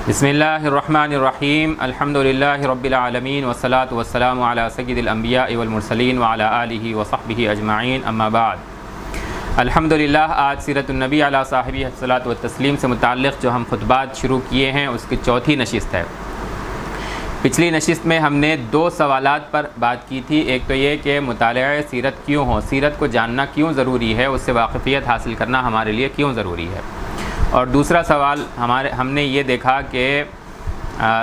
بسم اللہ الرحمن الرحیم الحمدللہ رب العالمین والصلاة والسلام علی سید الانبیاء والمرسلین وعلی آلہ وصحبہ اجمعین اما بعد۔ الحمدللہ آج سیرت النبی علی صاحبہ الصلاۃ والتسلیم سے متعلق جو ہم خطبات شروع کیے ہیں اس کی چوتھی نشست ہے۔ پچھلی نشست میں ہم نے دو سوالات پر بات کی تھی، ایک تو یہ کہ مطالعہ سیرت کیوں ہو، سیرت کو جاننا کیوں ضروری ہے، اس سے واقفیت حاصل کرنا ہمارے لیے کیوں ضروری ہے، اور دوسرا سوال ہم نے یہ دیکھا کہ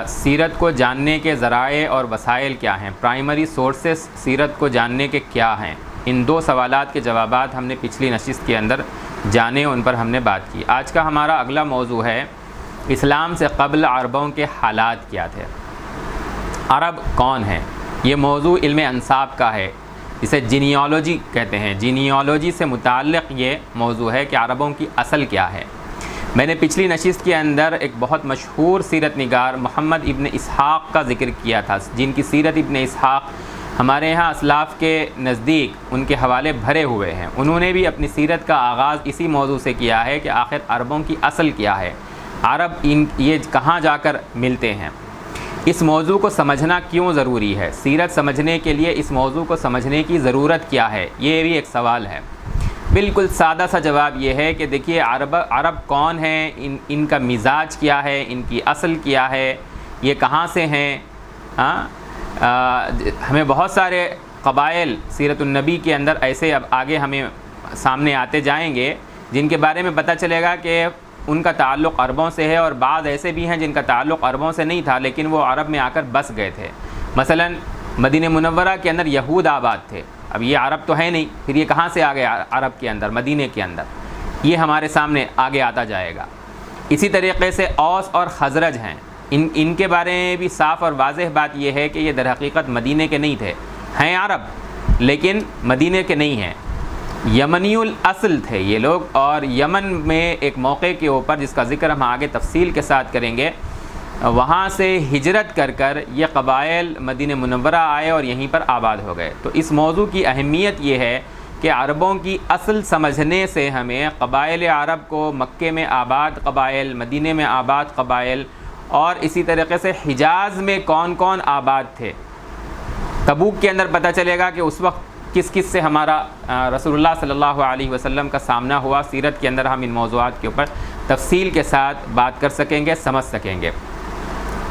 سیرت کو جاننے کے ذرائع اور وسائل کیا ہیں، پرائمری سورسز سیرت کو جاننے کے کیا ہیں۔ ان دو سوالات کے جوابات ہم نے پچھلی نشست کے اندر جانے، ان پر ہم نے بات کی۔ آج کا ہمارا اگلا موضوع ہے اسلام سے قبل عربوں کے حالات کیا تھے، عرب کون ہیں۔ یہ موضوع علم انساب کا ہے، اسے جینیالوجی کہتے ہیں، جینیالوجی سے متعلق یہ موضوع ہے کہ عربوں کی اصل کیا ہے۔ میں نے پچھلی نشست کے اندر ایک بہت مشہور سیرت نگار محمد ابن اسحاق کا ذکر کیا تھا، جن کی سیرت ابن اسحاق ہمارے یہاں اسلاف کے نزدیک ان کے حوالے بھرے ہوئے ہیں۔ انہوں نے بھی اپنی سیرت کا آغاز اسی موضوع سے کیا ہے کہ آخر عربوں کی اصل کیا ہے، عرب یہ کہاں جا کر ملتے ہیں، اس موضوع کو سمجھنا کیوں ضروری ہے، سیرت سمجھنے کے لیے اس موضوع کو سمجھنے کی ضرورت کیا ہے، یہ بھی ایک سوال ہے۔ بالکل سادہ سا جواب یہ ہے کہ دیکھیے عرب کون ہیں، ان کا مزاج کیا ہے، ان کی اصل کیا ہے، یہ کہاں سے ہیں۔ ہمیں بہت سارے قبائل سیرت النبی کے اندر ایسے اب آگے ہمیں سامنے آتے جائیں گے جن کے بارے میں پتہ چلے گا کہ ان کا تعلق عربوں سے ہے، اور بعض ایسے بھی ہیں جن کا تعلق عربوں سے نہیں تھا لیکن وہ عرب میں آ کر بس گئے تھے۔ مثلا مدینہ منورہ کے اندر یہود آباد تھے، اب یہ عرب تو ہے نہیں، پھر یہ کہاں سے آ گئے عرب کے اندر، مدینہ کے اندر، یہ ہمارے سامنے آگے آتا جائے گا۔ اسی طریقے سے اوس اور خزرج ہیں، ان کے بارے میں بھی صاف اور واضح بات یہ ہے کہ یہ در حقیقت مدینہ کے نہیں تھے، ہیں عرب لیکن مدینہ کے نہیں ہیں، یمنی الاصل تھے یہ لوگ، اور یمن میں ایک موقع کے اوپر جس کا ذکر ہم آگے تفصیل کے ساتھ کریں گے، وہاں سے ہجرت کر کر یہ قبائل مدینہ منورہ آئے اور یہیں پر آباد ہو گئے۔ تو اس موضوع کی اہمیت یہ ہے کہ عربوں کی اصل سمجھنے سے ہمیں قبائل عرب کو، مکے میں آباد قبائل، مدینہ میں آباد قبائل، اور اسی طریقے سے حجاز میں کون کون آباد تھے، تبوک کے اندر پتہ چلے گا کہ اس وقت کس کس سے ہمارا رسول اللہ صلی اللہ علیہ وسلم کا سامنا ہوا۔ سیرت کے اندر ہم ان موضوعات کے اوپر تفصیل کے ساتھ بات کر سکیں گے، سمجھ سکیں گے۔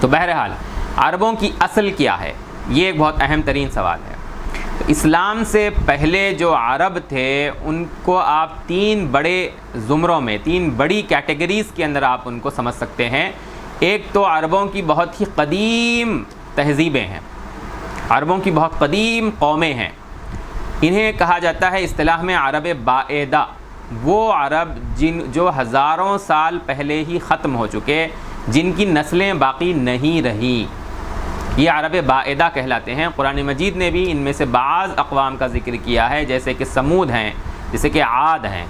تو بہرحال عربوں کی اصل کیا ہے، یہ ایک بہت اہم ترین سوال ہے۔ تو اسلام سے پہلے جو عرب تھے ان کو آپ تین بڑے زمروں میں، تین بڑی کیٹیگریز کے اندر آپ ان کو سمجھ سکتے ہیں۔ ایک تو عربوں کی بہت ہی قدیم تہذیبیں ہیں، عربوں کی بہت قدیم قومیں ہیں، انہیں کہا جاتا ہے اصطلاح میں عرب بعیدہ، وہ عرب جو ہزاروں سال پہلے ہی ختم ہو چکے، جن کی نسلیں باقی نہیں رہیں، یہ عرب بعیدہ کہلاتے ہیں۔ قرآن مجید نے بھی ان میں سے بعض اقوام کا ذکر کیا ہے، جیسے کہ سمود ہیں، جیسے کہ عاد ہیں۔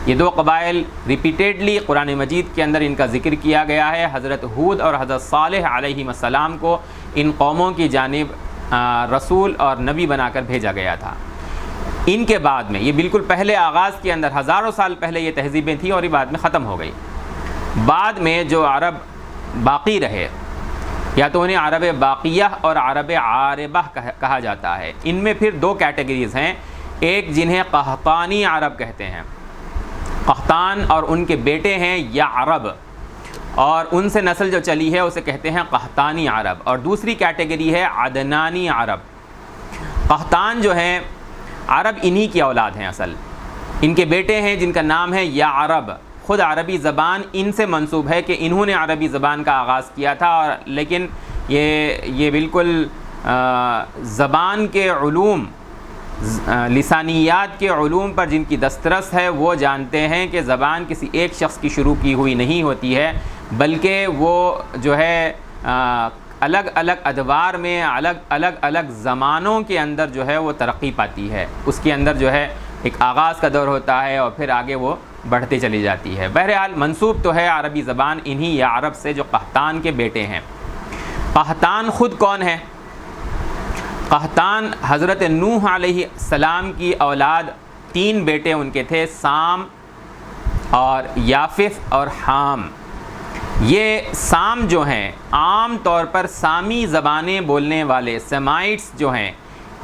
یہ دو قبائل ریپیٹیڈلی قرآن مجید کے اندر ان کا ذکر کیا گیا ہے۔ حضرت ہود اور حضرت صالح علیہ السلام کو ان قوموں کی جانب رسول اور نبی بنا کر بھیجا گیا تھا۔ ان کے بعد میں یہ بالکل پہلے آغاز کے اندر ہزاروں سال پہلے یہ تہذیبیں تھیں اور یہ بعد میں ختم ہو گئی۔ بعد میں جو عرب باقی رہے، یا تو انہیں عرب باقیہ اور عرب عاربہ کہا جاتا ہے۔ ان میں پھر دو کیٹیگریز ہیں، ایک جنہیں قحطانی عرب کہتے ہیں، قحطان اور ان کے بیٹے ہیں یا عرب، اور ان سے نسل جو چلی ہے اسے کہتے ہیں قحطانی عرب، اور دوسری کیٹیگری ہے عدنانی عرب۔ قحطان جو ہیں عرب انہی کی اولاد ہیں، اصل ان کے بیٹے ہیں جن کا نام ہے یا عرب، خود عربی زبان ان سے منسوب ہے کہ انہوں نے عربی زبان کا آغاز کیا تھا، اور لیکن یہ بالکل زبان کے علوم، لسانیات کے علوم پر جن کی دسترس ہے وہ جانتے ہیں کہ زبان کسی ایک شخص کی شروع کی ہوئی نہیں ہوتی ہے، بلکہ وہ جو ہے الگ الگ ادوار میں الگ زمانوں کے اندر جو ہے وہ ترقی پاتی ہے، اس کے اندر جو ہے ایک آغاز کا دور ہوتا ہے اور پھر آگے وہ بڑھتے چلی جاتی ہے۔ بہرحال منسوب تو ہے عربی زبان انہی یا عرب سے جو قحطان کے بیٹے ہیں۔ قحطان خود کون ہے؟ قحطان حضرت نوح علیہ السلام کی اولاد، تین بیٹے ان کے تھے، سام اور یافث اور حام۔ یہ سام جو ہیں عام طور پر سامی زبانیں بولنے والے سیمائٹس جو ہیں،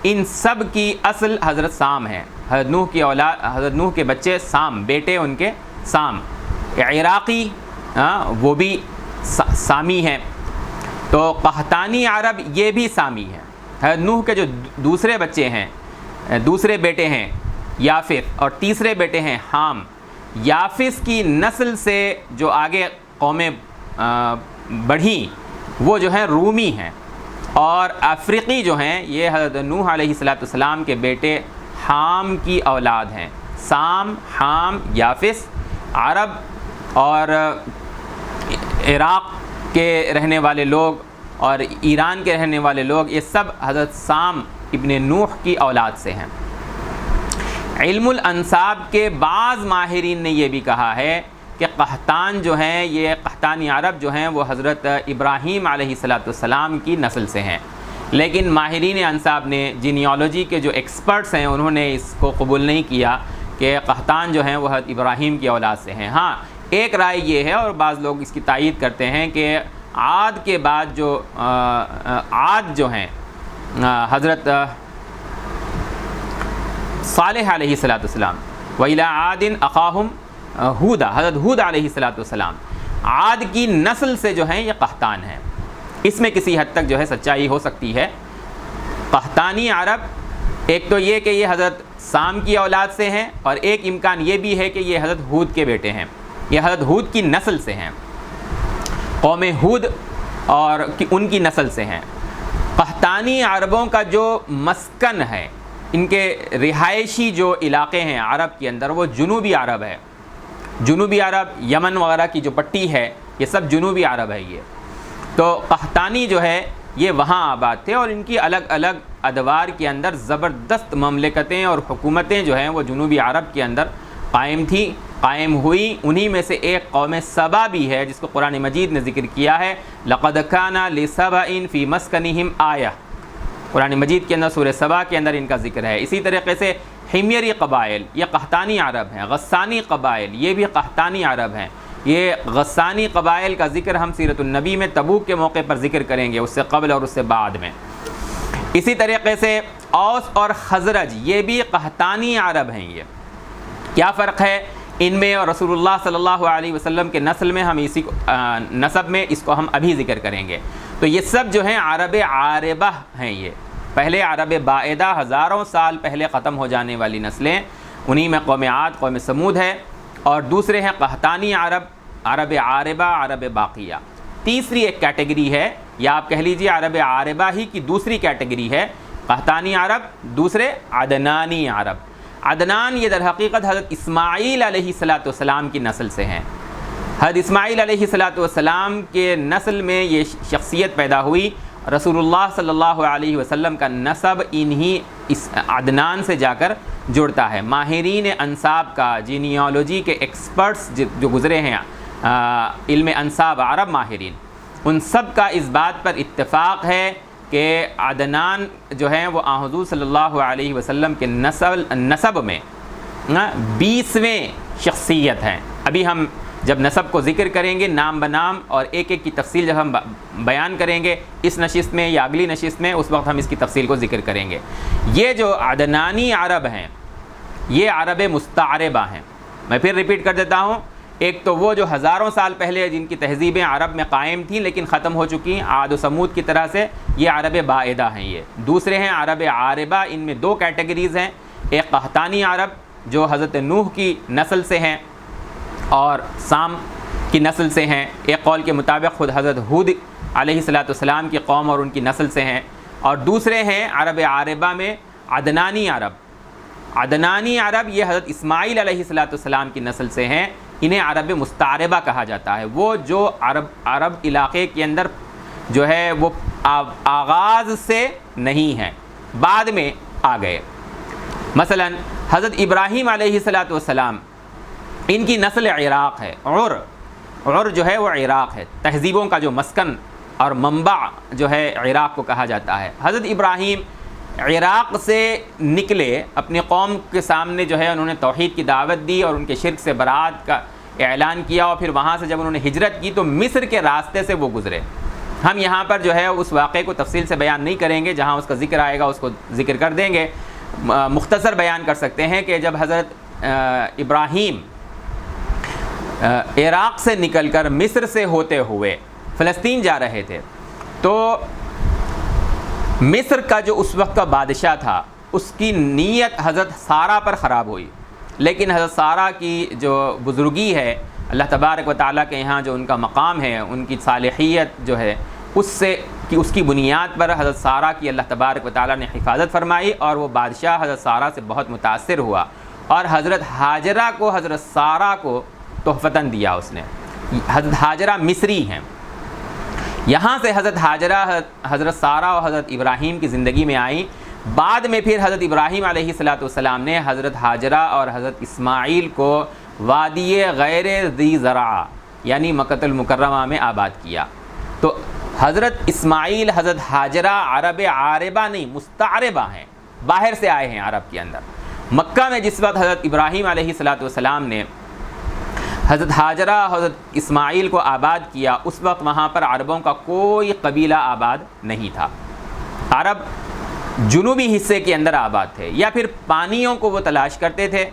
ان سب کی اصل حضرت سام ہے. حضرت نوح کی اولاد، حضرت نوح کے بچے سام، بیٹے ان کے سام. عراقی وہ بھی سامی ہیں. تو قحطانی عرب یہ بھی سامی ہیں. حضرت نوح کے جو دوسرے بچے ہیں، دوسرے بیٹے ہیں یافث، اور تیسرے بیٹے ہیں حام. یافث کی نسل سے جو آگے قومیں بڑھیں وہ جو ہیں رومی ہیں، اور افریقی جو ہیں یہ حضرت نوح علیہ السلام کے بیٹے حام کی اولاد ہیں. سام، حام، یافث عرب، اور عراق کے رہنے والے لوگ اور ایران کے رہنے والے لوگ، یہ سب حضرت سام ابن نوح کی اولاد سے ہیں. علم الانساب کے بعض ماہرین نے یہ بھی کہا ہے کہ قحطان جو ہیں، یہ قحطانی عرب جو ہیں وہ حضرت ابراہیم علیہ السلام کی نسل سے ہیں. لیکن ماہرین انساب نے، جینیالوجی کے جو ایکسپرٹس ہیں، انہوں نے اس کو قبول نہیں کیا کہ قحطان جو ہیں وہ حضرت ابراہیم کی اولاد سے ہیں. ہاں ایک رائے یہ ہے، اور بعض لوگ اس کی تائید کرتے ہیں، کہ عاد کے بعد جو عاد جو ہیں حضرت صالح علیہ السلام، وَإِلَىٰ عَادٍ أَخَاهُمْ ہودہ، حضرت ہود علیہ السلام، عاد کی نسل سے جو ہیں یہ قحطان ہیں. اس میں کسی حد تک جو ہے سچائی ہو سکتی ہے. قحطانی عرب ایک تو یہ کہ یہ حضرت سام کی اولاد سے ہیں، اور ایک امکان یہ بھی ہے کہ یہ حضرت ہود کے بیٹے ہیں، یہ حضرت ہود کی نسل سے ہیں، قوم ہود اور ان کی نسل سے ہیں. قحطانی عربوں کا جو مسکن ہے، ان کے رہائشی جو علاقے ہیں عرب کے اندر، وہ جنوبی عرب ہے. جنوبی عرب، یمن وغیرہ کی جو پٹی ہے، یہ سب جنوبی عرب ہے. یہ تو قحطانی جو ہے یہ وہاں آباد تھے، اور ان کی الگ الگ ادوار کے اندر زبردست مملکتیں اور حکومتیں جو ہیں وہ جنوبی عرب کے اندر قائم تھیں، قائم ہوئی. انہی میں سے ایک قوم سبا بھی ہے، جس کو قرآن مجید نے ذکر کیا ہے، لَقَدْ كَانَ لِسَبَإٍ فِي مَسْكَنِهِمْ آیَةٌ. قرآن مجید کے اندر سورہ سبا کے اندر ان کا ذکر ہے. اسی طریقے سے حمیری قبائل، یہ قحطانی عرب ہیں. غسانی قبائل، یہ بھی قحطانی عرب ہیں. یہ غسانی قبائل کا ذکر ہم سیرت النبی میں تبوک کے موقع پر ذکر کریں گے، اس سے قبل اور اس سے بعد میں. اسی طریقے سے اوس اور خزرج، یہ بھی قحطانی عرب ہیں. یہ کیا فرق ہے ان میں اور رسول اللہ صلی اللہ علیہ وسلم کے نسل میں؟ ہم اسی نسب میں اس کو ہم ابھی ذکر کریں گے. تو یہ سب جو ہیں عرب عاربہ ہیں. یہ پہلے عرب باعدہ، ہزاروں سال پہلے ختم ہو جانے والی نسلیں، انہی میں قوم عاد، قوم سمود ہے. اور دوسرے ہیں قحطانی عرب، عرب عاربہ، عرب باقیہ. تیسری ایک کیٹیگری ہے، یا آپ کہہ لیجئے عرب عاربہ ہی کی دوسری کیٹیگری ہے قحطانی عرب، دوسرے عدنانی عرب. عدنان یہ در حقیقت حضرت اسماعیل علیہ السلام کی نسل سے ہیں. حضرت اسماعیل علیہ السلام کے نسل میں یہ شخصیت پیدا ہوئی. رسول اللہ صلی اللہ علیہ وسلم کا نسب انہی اس عدنان سے جا کر جڑتا ہے. ماہرین انساب کا، جینیالوجی کے ایکسپرٹس جو گزرے ہیں، علم انساب عرب ماہرین، ان سب کا اس بات پر اتفاق ہے کہ عدنان جو ہیں وہ حضور صلی اللہ علیہ وسلم کے نسب میں 20ویں شخصیت ہیں. ابھی ہم جب نسب کو ذکر کریں گے نام بنام اور ایک ایک کی تفصیل جب ہم بیان کریں گے اس نشست میں یا اگلی نشست میں، اس وقت ہم اس کی تفصیل کو ذکر کریں گے. یہ جو عدنانی عرب ہیں یہ عرب مستعربہ ہیں. میں پھر ریپیٹ کر دیتا ہوں، ایک تو وہ جو ہزاروں سال پہلے جن کی تہذیبیں عرب میں قائم تھیں لیکن ختم ہو چکی، عاد و سمود کی طرح سے، یہ عرب باعدہ ہیں. یہ دوسرے ہیں عرب عاربہ. ان میں دو کیٹیگریز ہیں، ایک قحطانی عرب جو حضرت نوح کی نسل سے ہیں اور سام کی نسل سے ہیں. ایک قول کے مطابق خود حضرت ہود علیہ السلام کی قوم اور ان کی نسل سے ہیں. اور دوسرے ہیں عرب عاربہ میں عدنانی عرب. عدنانی عرب یہ حضرت اسماعیل علیہ السلام کی نسل سے ہیں. انہیں عرب مستعربہ کہا جاتا ہے. وہ جو عرب علاقے کے اندر جو ہے وہ آغاز سے نہیں ہیں، بعد میں آ گئے. مثلا حضرت ابراہیم علیہ السلام، ان کی نسل عراق ہے. عر جو ہے وہ عراق ہے، تہذیبوں کا جو مسکن اور منبع جو ہے عراق کو کہا جاتا ہے. حضرت ابراہیم عراق سے نکلے، اپنی قوم کے سامنے جو ہے انہوں نے توحید کی دعوت دی اور ان کے شرک سے برات کا اعلان کیا اور پھر وہاں سے جب انہوں نے ہجرت کی تو مصر کے راستے سے وہ گزرے۔ ہم یہاں پر جو ہے اس واقعے کو تفصیل سے بیان نہیں کریں گے، جہاں اس کا ذکر آئے گا اس کو ذکر کر دیں گے۔ مختصر بیان کر سکتے ہیں کہ جب حضرت ابراہیم عراق سے نکل کر مصر سے ہوتے ہوئے فلسطین جا رہے تھے تو مصر کا جو اس وقت کا بادشاہ تھا اس کی نیت حضرت سارہ پر خراب ہوئی، لیکن حضرت سارہ کی جو بزرگی ہے، اللہ تبارک و تعالیٰ کے یہاں جو ان کا مقام ہے، ان کی صالحیت جو ہے اس کی بنیاد پر حضرت سارہ کی اللہ تبارک و تعالیٰ نے حفاظت فرمائی اور وہ بادشاہ حضرت سارہ سے بہت متاثر ہوا اور حضرت حاجرہ کو حضرت سارہ کو تحفتاً دیا اس نے۔ حضرت حاجرہ مصری ہیں، یہاں سے حضرت حاجرہ حضرت سارہ اور حضرت ابراہیم کی زندگی میں آئیں۔ بعد میں پھر حضرت ابراہیم علیہ السلام نے حضرت حاجرہ اور حضرت اسماعیل کو وادی غیر ذی زرع یعنی مکۃ المکرمہ میں آباد کیا۔ تو حضرت اسماعیل حضرت حاجرہ عرب عاربہ نہیں مستعربہ ہیں، باہر سے آئے ہیں عرب کے اندر۔ مکہ میں جس وقت حضرت ابراہیم علیہ السلام نے حضرت حاجرہ حضرت اسماعیل کو آباد کیا، اس وقت وہاں پر عربوں کا کوئی قبیلہ آباد نہیں تھا۔ عرب جنوبی حصے کے اندر آباد تھے یا پھر پانیوں کو وہ تلاش کرتے تھے،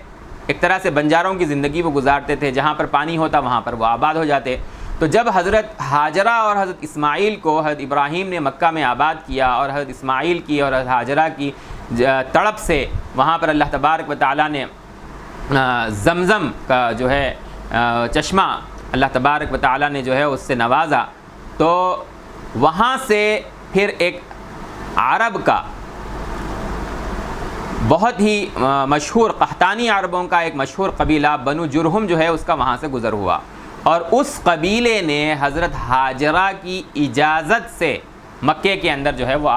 ایک طرح سے بنجاروں کی زندگی وہ گزارتے تھے، جہاں پر پانی ہوتا وہاں پر وہ آباد ہو جاتے۔ تو جب حضرت حاجرہ اور حضرت اسماعیل کو حضرت ابراہیم نے مکہ میں آباد کیا اور حضرت اسماعیل کی اور حضرت حاجرہ کی تڑپ سے وہاں پر اللہ تبارک و تعالیٰ نے زمزم کا جو ہے چشمہ اللہ تبارک و تعالیٰ نے جو ہے اس سے نوازا، تو وہاں سے پھر ایک عرب کا بہت ہی مشہور قحطانی عربوں کا ایک مشہور قبیلہ بنو جرہم جو ہے اس کا وہاں سے گزر ہوا اور اس قبیلے نے حضرت حاجرہ کی اجازت سے مکے کے اندر جو ہے وہ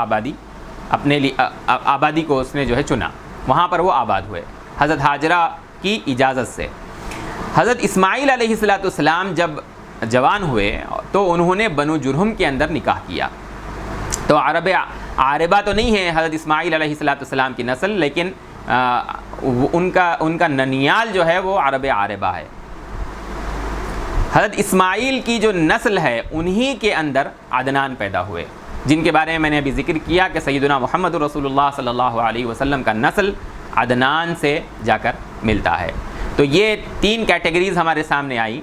اپنے لیے آبادی کو اس نے جو ہے چنا، وہاں پر وہ آباد ہوئے حضرت حاجرہ کی اجازت سے۔ حضرت اسماعیل علیہ السلام جب جوان ہوئے تو انہوں نے بنو جرہم کے اندر نکاح کیا۔ تو عرب عاربہ تو نہیں ہے حضرت اسماعیل علیہ السلام کی نسل، لیکن ان کا ننیال جو ہے وہ عرب عاربہ ہے۔ حضرت اسماعیل کی جو نسل ہے انہی کے اندر عدنان پیدا ہوئے، جن کے بارے میں نے ابھی ذکر کیا کہ سیدنا محمد رسول اللہ صلی اللہ علیہ وسلم کا نسل عدنان سے جا کر ملتا ہے۔ تو یہ تین کیٹیگریز ہمارے سامنے آئی،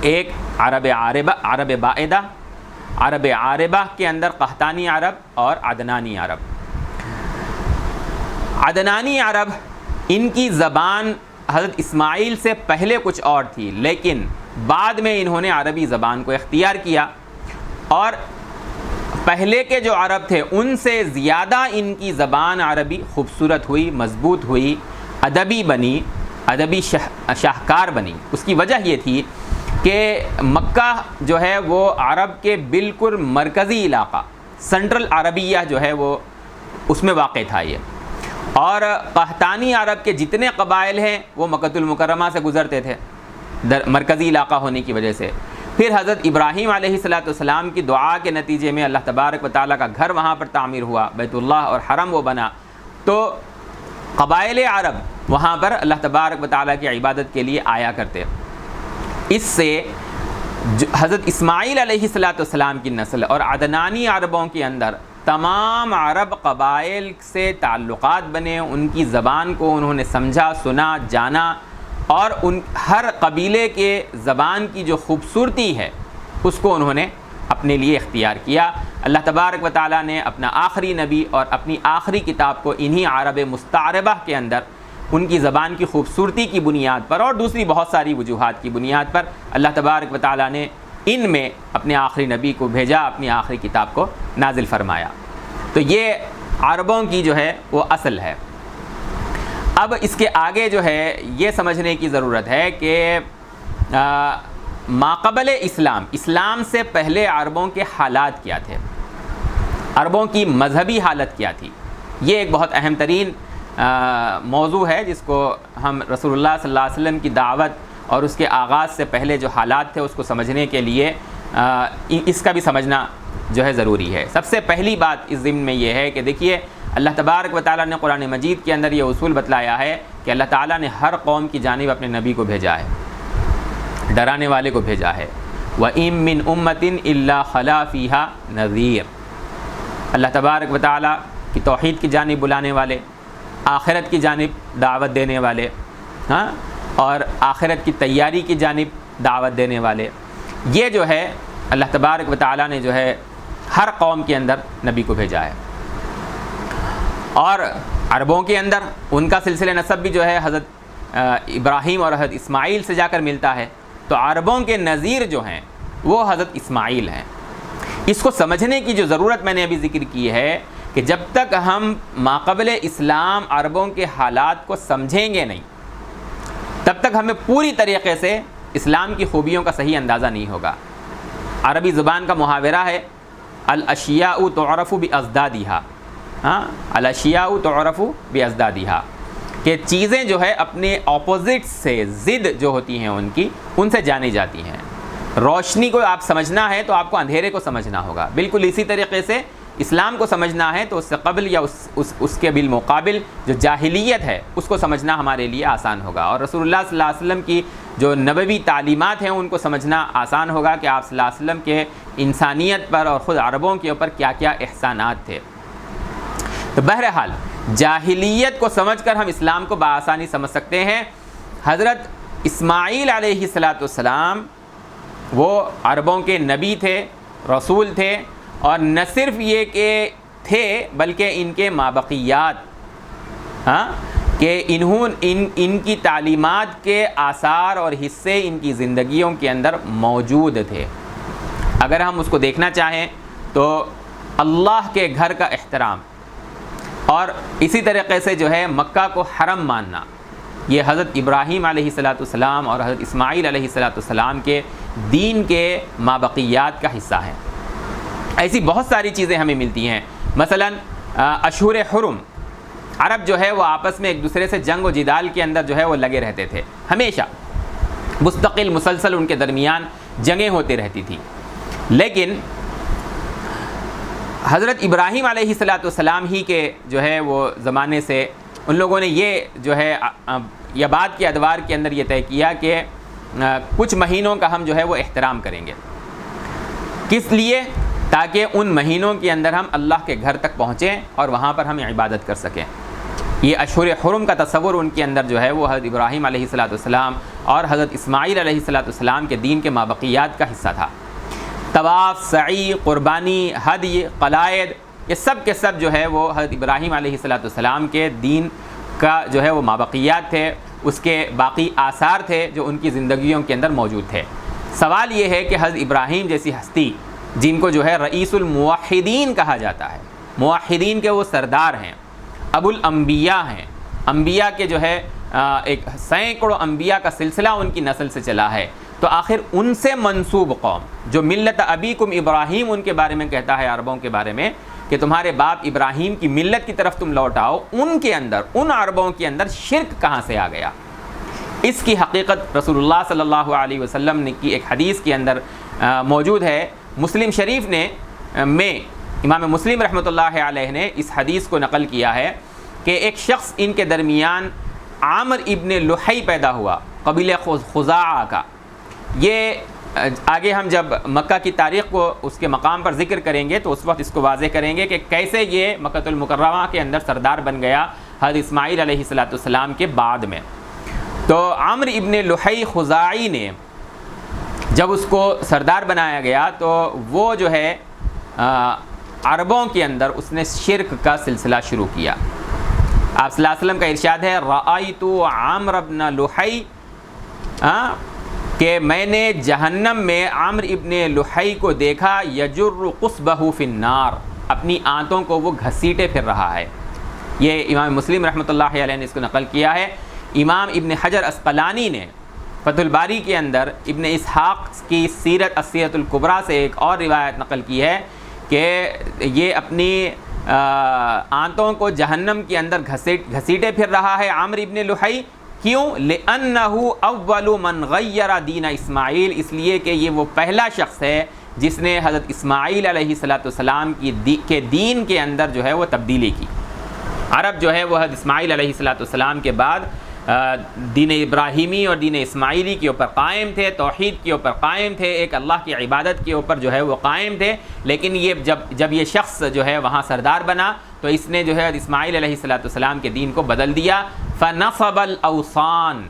ایک عرب بائدہ، عرب عاربہ کے اندر قحطانی عرب اور عدنانی عرب۔ عدنانی عرب ان کی زبان حضرت اسماعیل سے پہلے کچھ اور تھی، لیکن بعد میں انہوں نے عربی زبان کو اختیار کیا اور پہلے کے جو عرب تھے ان سے زیادہ ان کی زبان عربی خوبصورت ہوئی، مضبوط ہوئی، ادبی بنی، ادبی شاہکار بنی۔ اس کی وجہ یہ تھی کہ مکہ جو ہے وہ عرب کے بالکل مرکزی علاقہ سنٹرل عربیہ جو ہے وہ اس میں واقع تھا یہ، اور قحطانی عرب کے جتنے قبائل ہیں وہ مکۃ المکرمہ سے گزرتے تھے مرکزی علاقہ ہونے کی وجہ سے۔ پھر حضرت ابراہیم علیہ السلام کی دعا کے نتیجے میں اللہ تبارک و تعالیٰ کا گھر وہاں پر تعمیر ہوا، بیت اللہ اور حرم وہ بنا، تو قبائل عرب وہاں پر اللہ تبارک و تعالیٰ کی عبادت کے لیے آیا کرتے۔ اس سے حضرت اسماعیل علیہ السلام کی نسل اور عدنانی عربوں کے اندر تمام عرب قبائل سے تعلقات بنے، ان کی زبان کو انہوں نے سمجھا، سنا، جانا، اور ہر قبیلے کے زبان کی جو خوبصورتی ہے اس کو انہوں نے اپنے لیے اختیار کیا۔ اللہ تبارک و تعالیٰ نے اپنا آخری نبی اور اپنی آخری کتاب کو انہی عرب مستعربہ کے اندر ان کی زبان کی خوبصورتی کی بنیاد پر اور دوسری بہت ساری وجوہات کی بنیاد پر اللہ تبارک و تعالیٰ نے ان میں اپنے آخری نبی کو بھیجا، اپنی آخری کتاب کو نازل فرمایا۔ تو یہ عربوں کی جو ہے وہ اصل ہے۔ اب اس کے آگے جو ہے یہ سمجھنے کی ضرورت ہے کہ ماقبل اسلام سے پہلے عربوں کے حالات کیا تھے، عربوں کی مذہبی حالت کیا تھی۔ یہ ایک بہت اہم ترین موضوع ہے جس کو ہم رسول اللہ صلی اللہ علیہ وسلم کی دعوت اور اس کے آغاز سے پہلے جو حالات تھے اس کو سمجھنے کے لیے اس کا بھی سمجھنا جو ہے ضروری ہے۔ سب سے پہلی بات اس ضمن میں یہ ہے کہ دیکھیے اللہ تبارک و تعالیٰ نے قرآن مجید کے اندر یہ اصول بتلایا ہے کہ اللہ تعالیٰ نے ہر قوم کی جانب اپنے نبی کو بھیجا ہے۔ ڈرانے والے کو بھیجا ہے۔ وَإِن مِّنْ أُمَّةٍ إِلَّا خَلَا فِيهَا نَذِيرٌ، اللہ تبارک و تعالیٰ کی توحید کی جانب بلانے والے، آخرت کی جانب دعوت دینے والے، ہاں، اور آخرت کی تیاری کی جانب دعوت دینے والے، یہ جو ہے اللہ تبارک و تعالیٰ نے جو ہے ہر قوم کے اندر نبی کو بھیجا ہے۔ اور عربوں کے اندر ان کا سلسلہ نسب بھی جو ہے حضرت ابراہیم اور حضرت اسماعیل سے جا کر ملتا ہے، تو عربوں کے نظیر جو ہیں وہ حضرت اسماعیل ہیں۔ اس کو سمجھنے کی جو ضرورت میں نے ابھی ذکر کی ہے کہ جب تک ہم ماقبل اسلام عربوں کے حالات کو سمجھیں گے نہیں، تب تک ہمیں پوری طریقے سے اسلام کی خوبیوں کا صحیح اندازہ نہیں ہوگا۔ عربی زبان کا محاورہ ہے الاشیاء تعرف بازدادها، ہاں، الاشیاء تعرف بازدادها، کہ چیزیں جو ہے اپنے اپوزٹ سے، ضد جو ہوتی ہیں ان سے جانی جاتی ہیں۔ روشنی کو آپ سمجھنا ہے تو آپ کو اندھیرے کو سمجھنا ہوگا، بالکل اسی طریقے سے اسلام کو سمجھنا ہے تو اس سے قبل یا اس کے بالمقابل جو جاہلیت ہے اس کو سمجھنا ہمارے لیے آسان ہوگا، اور رسول اللہ صلی اللہ علیہ وسلم کی جو نبوی تعلیمات ہیں ان کو سمجھنا آسان ہوگا کہ آپ صلی اللہ علیہ وسلم کے انسانیت پر اور خود عربوں کے اوپر کیا کیا احسانات تھے۔ تو بہرحال جاہلیت کو سمجھ کر ہم اسلام کو بآسانی سمجھ سکتے ہیں۔ حضرت اسماعیل علیہ السلام وہ عربوں کے نبی تھے، رسول تھے، اور نہ صرف یہ کہ تھے بلکہ ان کے مابقیات، ہاں، کہ ان کی تعلیمات کے آثار اور حصے ان کی زندگیوں کے اندر موجود تھے۔ اگر ہم اس کو دیکھنا چاہیں تو اللہ کے گھر کا احترام اور اسی طریقے سے جو ہے مکہ کو حرم ماننا، یہ حضرت ابراہیم علیہ السلام اور حضرت اسماعیل علیہ السلام کے دین کے مابقیات کا حصہ ہیں۔ ایسی بہت ساری چیزیں ہمیں ملتی ہیں، مثلا اشہر حرم، عرب جو ہے وہ آپس میں ایک دوسرے سے جنگ و جدال کے اندر جو ہے وہ لگے رہتے تھے، ہمیشہ مستقل مسلسل ان کے درمیان جنگیں ہوتی رہتی تھیں۔ لیکن حضرت ابراہیم علیہ السلام ہی کے جو ہے وہ زمانے سے ان لوگوں نے یہ جو ہے یا بعد کے ادوار کے اندر یہ طے کیا کہ کچھ مہینوں کا ہم جو ہے وہ احترام کریں گے، کس لیے؟ تاکہ ان مہینوں کے اندر ہم اللہ کے گھر تک پہنچیں اور وہاں پر ہم عبادت کر سکیں۔ یہ اشہر حرم کا تصور ان کے اندر جو ہے وہ حضرت ابراہیم علیہ السلام اور حضرت اسماعیل علیہ السلام کے دین کے مابقیات کا حصہ تھا۔ طواف، سعی، قربانی، ہدی، قلائد، یہ سب کے سب جو ہے وہ حضرت ابراہیم علیہ السلام کے دین کا جو ہے وہ مابقیات تھے، اس کے باقی آثار تھے جو ان کی زندگیوں کے اندر موجود تھے۔ سوال یہ ہے کہ حضرت ابراہیم جیسی ہستی، جن کو جو ہے رئیس الموحدین کہا جاتا ہے، موحدین کے وہ سردار ہیں، ابو الانبیاء ہیں، انبیاء کے جو ہے ایک سینکڑوں انبیاء کا سلسلہ ان کی نسل سے چلا ہے، تو آخر ان سے منسوب قوم جو ملت ابیکم ابراہیم ان کے بارے میں کہتا ہے، عربوں کے بارے میں کہ تمہارے باپ ابراہیم کی ملت کی طرف تم لوٹ آؤ، ان کے اندر، ان عربوں کے اندر شرک کہاں سے آ گیا؟ اس کی حقیقت رسول اللہ صلی اللہ علیہ وسلم نے کی ایک حدیث کے اندر موجود ہے۔ مسلم شریف نے میں امام مسلم رحمۃ اللہ علیہ نے اس حدیث کو نقل کیا ہے کہ ایک شخص ان کے درمیان عامر ابن لحی پیدا ہوا، قبیلہ خزاعہ کا۔ یہ آگے ہم جب مکہ کی تاریخ کو اس کے مقام پر ذکر کریں گے تو اس وقت اس کو واضح کریں گے کہ کیسے یہ مکہ المکرمہ کے اندر سردار بن گیا حضرت اسماعیل علیہ السلام کے بعد میں۔ تو عامر ابن لحی خزاعی نے جب اس کو سردار بنایا گیا تو وہ جو ہے عربوں کے اندر اس نے شرک کا سلسلہ شروع کیا۔ آپ صلی اللہ علیہ وسلم کا ارشاد ہے رأیت عامر ابن لحی، کہ میں نے جہنم میں عامر ابن لحی کو دیکھا، یجر قصبہ فی النار، اپنی آنتوں کو وہ گھسیٹے پھر رہا ہے۔ یہ امام مسلم رحمۃ اللہ علیہ نے اس کو نقل کیا ہے۔ امام ابن حجر اسقلانی نے فتح الباری کے اندر ابن اسحاق کی سیرت السیرۃ الکبریٰ سے ایک اور روایت نقل کی ہے کہ یہ اپنی آنتوں کو جہنم کے اندر گھسیٹے پھر رہا ہے عامر ابن لحی۔ کیوں؟ لِأَنَّهُ أَوَّلُ مَنْ غَيَّرَ دِينَ اسماعیل، اس لیے کہ یہ وہ پہلا شخص ہے جس نے حضرت اسماعیل علیہ السلام کے دین کے اندر جو ہے وہ تبدیلی کی۔ عرب جو ہے وہ حضرت اسماعیل علیہ السلام کے بعد دین ابراہیمی اور دین اسماعیلی کے اوپر قائم تھے، توحید کے اوپر قائم تھے، ایک اللہ کی عبادت کے اوپر جو ہے وہ قائم تھے، لیکن یہ جب یہ شخص جو ہے وہاں سردار بنا تو اس نے جو ہے اسماعیل علیہ السلام کے دین کو بدل دیا۔ فنصب الاوثان،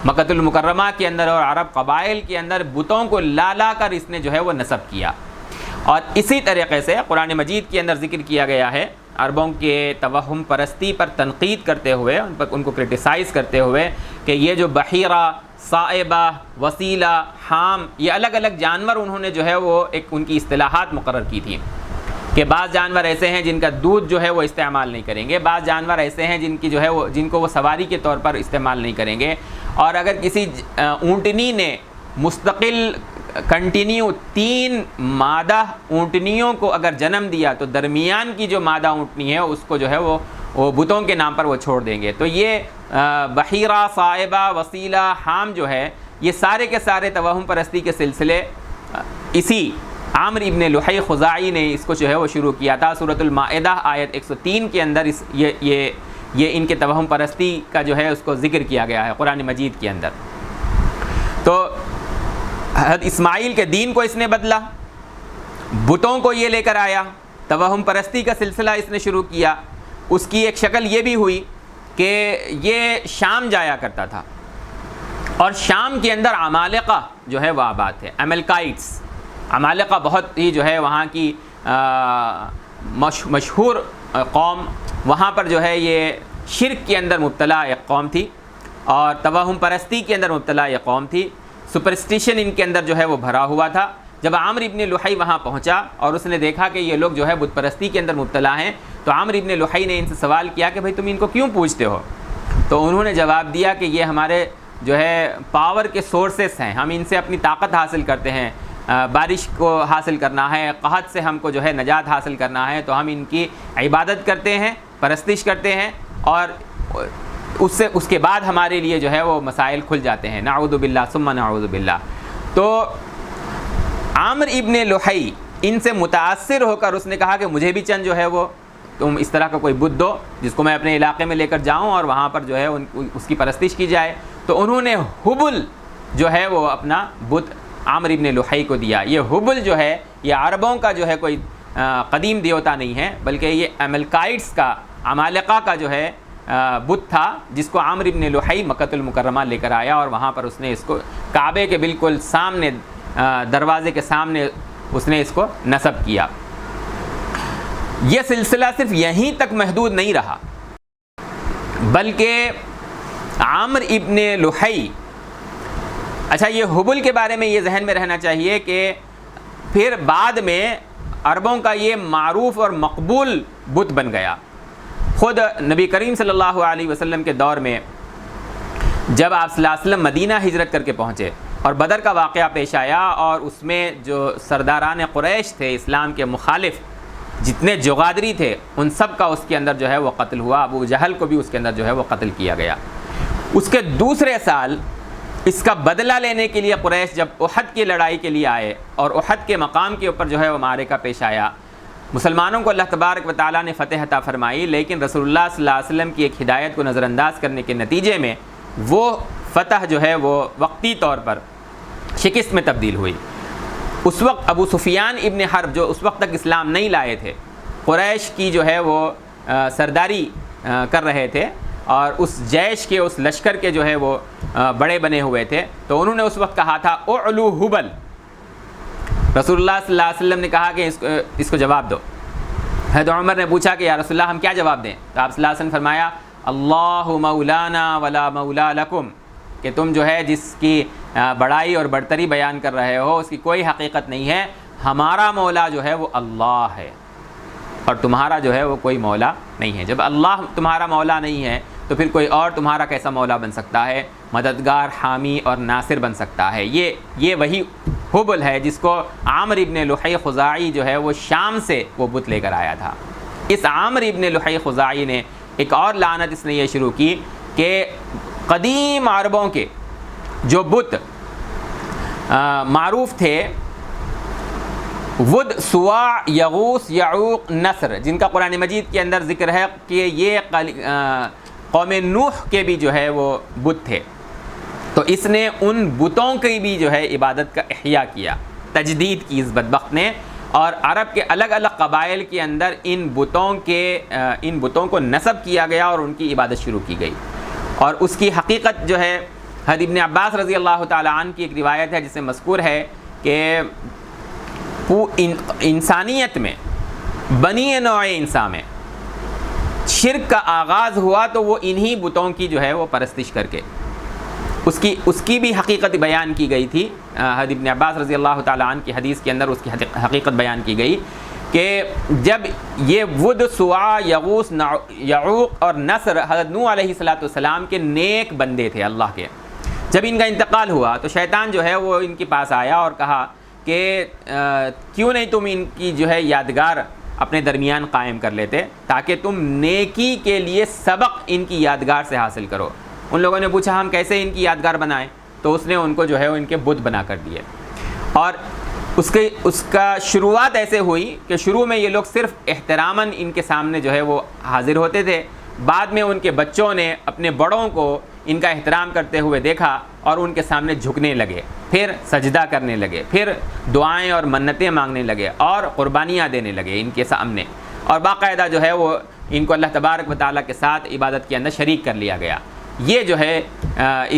مکۃ المکرمہ کے اندر اور عرب قبائل کے اندر بتوں کو لا لا کر اس نے جو ہے وہ نصب کیا۔ اور اسی طریقے سے قرآن مجید کے اندر ذکر کیا گیا ہے عربوں کے توہم پرستی پر تنقید کرتے ہوئے، ان کو کرٹیسائز کرتے ہوئے کہ یہ جو بحیرہ، صائبہ، وسیلہ، حام، یہ الگ الگ جانور انہوں نے جو ہے وہ ایک ان کی اصطلاحات مقرر کی تھیں کہ بعض جانور ایسے ہیں جن کا دودھ جو ہے وہ استعمال نہیں کریں گے، بعض جانور ایسے ہیں جن کو وہ سواری کے طور پر استعمال نہیں کریں گے، اور اگر کسی اونٹنی نے مستقل کنٹینیو 3 مادہ اونٹنیوں کو اگر جنم دیا تو درمیان کی جو مادہ اونٹنی ہے اس کو جو ہے وہ بتوں کے نام پر وہ چھوڑ دیں گے۔ تو یہ بحیرہ، صائبہ، وسیلہ، حام جو ہے یہ سارے کے سارے توہم پرستی کے سلسلے اسی عامر ابن لحی خزاعی نے اس کو جو ہے وہ شروع کیا تھا۔ سورۃ المائدہ آیت 103 کے اندر یہ ان کے توہم پرستی کا جو ہے اس کو ذکر کیا گیا ہے قرآن مجید کے اندر۔ تو حضرت اسماعیل کے دین کو اس نے بدلا، بتوں کو یہ لے کر آیا، توہم پرستی کا سلسلہ اس نے شروع کیا۔ اس کی ایک شکل یہ بھی ہوئی کہ یہ شام جایا کرتا تھا، اور شام کے اندر عمالقہ جو ہے وہ آباد تھے، عمالقائٹس۔ عمالقہ بہت ہی جو ہے وہاں کی مشہور قوم، وہاں پر جو ہے یہ شرک کے اندر مبتلا ایک قوم تھی، اور توہم پرستی کے اندر مبتلا ایک قوم تھی، سپرسٹیشن ان کے اندر جو ہے وہ بھرا ہوا تھا۔ جب عامر ابن لحی وہاں پہنچا اور اس نے دیکھا کہ یہ لوگ جو ہے بت پرستی کے اندر مبتلا ہیں، تو عامر ابن لحی نے ان سے سوال کیا کہ بھئی تم ان کو کیوں پوچھتے ہو؟ تو انہوں نے جواب دیا کہ یہ ہمارے جو ہے پاور کے سورسز ہیں، ہم ان سے اپنی طاقت حاصل کرتے ہیں، بارش کو حاصل کرنا ہے، قحط سے ہم کو جو ہے نجات حاصل کرنا ہے، تو ہم ان کی عبادت کرتے ہیں، پرستش کرتے ہیں، اور اس کے بعد ہمارے لیے جو ہے وہ مسائل کھل جاتے ہیں، نعوذ باللہ ثم نعوذ باللہ۔ تو عامر ابن لحی ان سے متاثر ہو کر اس نے کہا کہ مجھے بھی چند جو ہے وہ تم اس طرح کا کوئی بت دو جس کو میں اپنے علاقے میں لے کر جاؤں اور وہاں پر جو ہے اس کی پرستش کی جائے۔ تو انہوں نے حبل جو ہے وہ اپنا بت عامر ابن لحی کو دیا۔ یہ حبل جو ہے یہ عربوں کا جو ہے کوئی قدیم دیوتا نہیں ہے، بلکہ یہ عمالقائٹس کا، عمالقہ کا جو ہے بت تھا، جس کو عامر ابن لحی مکۃ المکرمہ لے کر آیا، اور وہاں پر اس نے اس کو کعبے کے بالکل سامنے، دروازے کے سامنے اس نے اس کو نصب کیا۔ یہ سلسلہ صرف یہیں تک محدود نہیں رہا، بلکہ عامر ابن لحی، اچھا یہ حبل کے بارے میں یہ ذہن میں رہنا چاہیے کہ پھر بعد میں عربوں کا یہ معروف اور مقبول بت بن گیا۔ خود نبی کریم صلی اللہ علیہ وسلم کے دور میں جب آپ صلی اللہ علیہ وسلم مدینہ ہجرت کر کے پہنچے اور بدر کا واقعہ پیش آیا، اور اس میں جو سرداران قریش تھے، اسلام کے مخالف جتنے جغادری تھے، ان سب کا اس کے اندر جو ہے وہ قتل ہوا۔ ابو جہل کو بھی اس کے اندر جو ہے وہ قتل کیا گیا۔ اس کے دوسرے سال اس کا بدلہ لینے کے لیے قریش جب احد کی لڑائی کے لیے آئے، اور احد کے مقام کے اوپر جو ہے وہ معرکہ پیش آیا، مسلمانوں کو اللہ تبارک و تعالیٰ نے فتح عطا فرمائی، لیکن رسول اللہ صلی اللہ علیہ وسلم کی ایک ہدایت کو نظر انداز کرنے کے نتیجے میں وہ فتح جو ہے وہ وقتی طور پر شکست میں تبدیل ہوئی۔ اس وقت ابو سفیان ابن حرب جو اس وقت تک اسلام نہیں لائے تھے، قریش کی جو ہے وہ سرداری کر رہے تھے، اور اس جیش کے، اس لشکر کے جو ہے وہ بڑے بنے ہوئے تھے، تو انہوں نے اس وقت کہا تھا اعلو حبل۔ رسول اللہ صلی اللہ علیہ وسلم نے کہا کہ اس کو جواب دو۔ حضرت عمر نے پوچھا کہ یا رسول اللہ ہم کیا جواب دیں؟ تو آپ صلی اللہ علیہ وسلم فرمایا اللہ مولانا ولا مولا لکم، کہ تم جو ہے جس کی بڑائی اور برتری بیان کر رہے ہو اس کی کوئی حقیقت نہیں ہے، ہمارا مولا جو ہے وہ اللہ ہے، اور تمہارا جو ہے وہ کوئی مولا نہیں ہے۔ جب اللہ تمہارا مولا نہیں ہے تو پھر کوئی اور تمہارا کیسا مولا بن سکتا ہے، مددگار، حامی اور ناصر بن سکتا ہے؟ یہ وہی حبل ہے جس کو عامر ابن لحی خزاعی جو ہے وہ شام سے وہ بت لے کر آیا تھا۔ اس عامر ابن لحی خزاعی نے ایک اور لعنت اس نے یہ شروع کی کہ قدیم عربوں کے جو بت معروف تھے، ود، سواع، یغوث، یعوق، نصر، جن کا قرآن مجید کے اندر ذکر ہے کہ یہ قوم نوح کے بھی جو ہے وہ بت تھے، تو اس نے ان بتوں کی بھی جو ہے عبادت کا احیاء کیا، تجدید کی اس بدبخت نے، اور عرب کے الگ الگ قبائل کے اندر ان بتوں کو نصب کیا گیا اور ان کی عبادت شروع کی گئی۔ اور اس کی حقیقت جو ہے حضرت ابن عباس رضی اللہ تعالی عنہ کی ایک روایت ہے جس میں مذکور ہے کہ انسانیت میں، بنی نوع انسان میں شرک کا آغاز ہوا تو وہ انہی بتوں کی جو ہے وہ پرستش کر کے، اس کی بھی حقیقت بیان کی گئی تھی۔ حضرت ابن عباس رضی اللہ تعالیٰ عنہ کی حدیث کے اندر اس کی حقیقت بیان کی گئی کہ جب یہ ود، سواع، یغوث، یعوق اور نصر حضرت نوح علیہ السلام کے نیک بندے تھے اللہ کے، جب ان کا انتقال ہوا تو شیطان جو ہے وہ ان کے پاس آیا اور کہا کہ کیوں نہیں تم ان کی جو ہے یادگار اپنے درمیان قائم کر لیتے تاکہ تم نیکی کے لیے سبق ان کی یادگار سے حاصل کرو۔ ان لوگوں نے پوچھا ہم کیسے ان کی یادگار بنائیں، تو اس نے ان کو جو ہے ان کے بت بنا کر دیے، اور اس کا شروعات ایسے ہوئی کہ شروع میں یہ لوگ صرف احتراماً ان کے سامنے جو ہے وہ حاضر ہوتے تھے، بعد میں ان کے بچوں نے اپنے بڑوں کو ان کا احترام کرتے ہوئے دیکھا اور ان کے سامنے جھکنے لگے، پھر سجدہ کرنے لگے، پھر دعائیں اور منتیں مانگنے لگے اور قربانیاں دینے لگے ان کے سامنے، اور باقاعدہ جو ہے وہ ان کو اللہ تبارک و تعالیٰ کے ساتھ عبادت کے اندر شریک کر لیا گیا۔ یہ جو ہے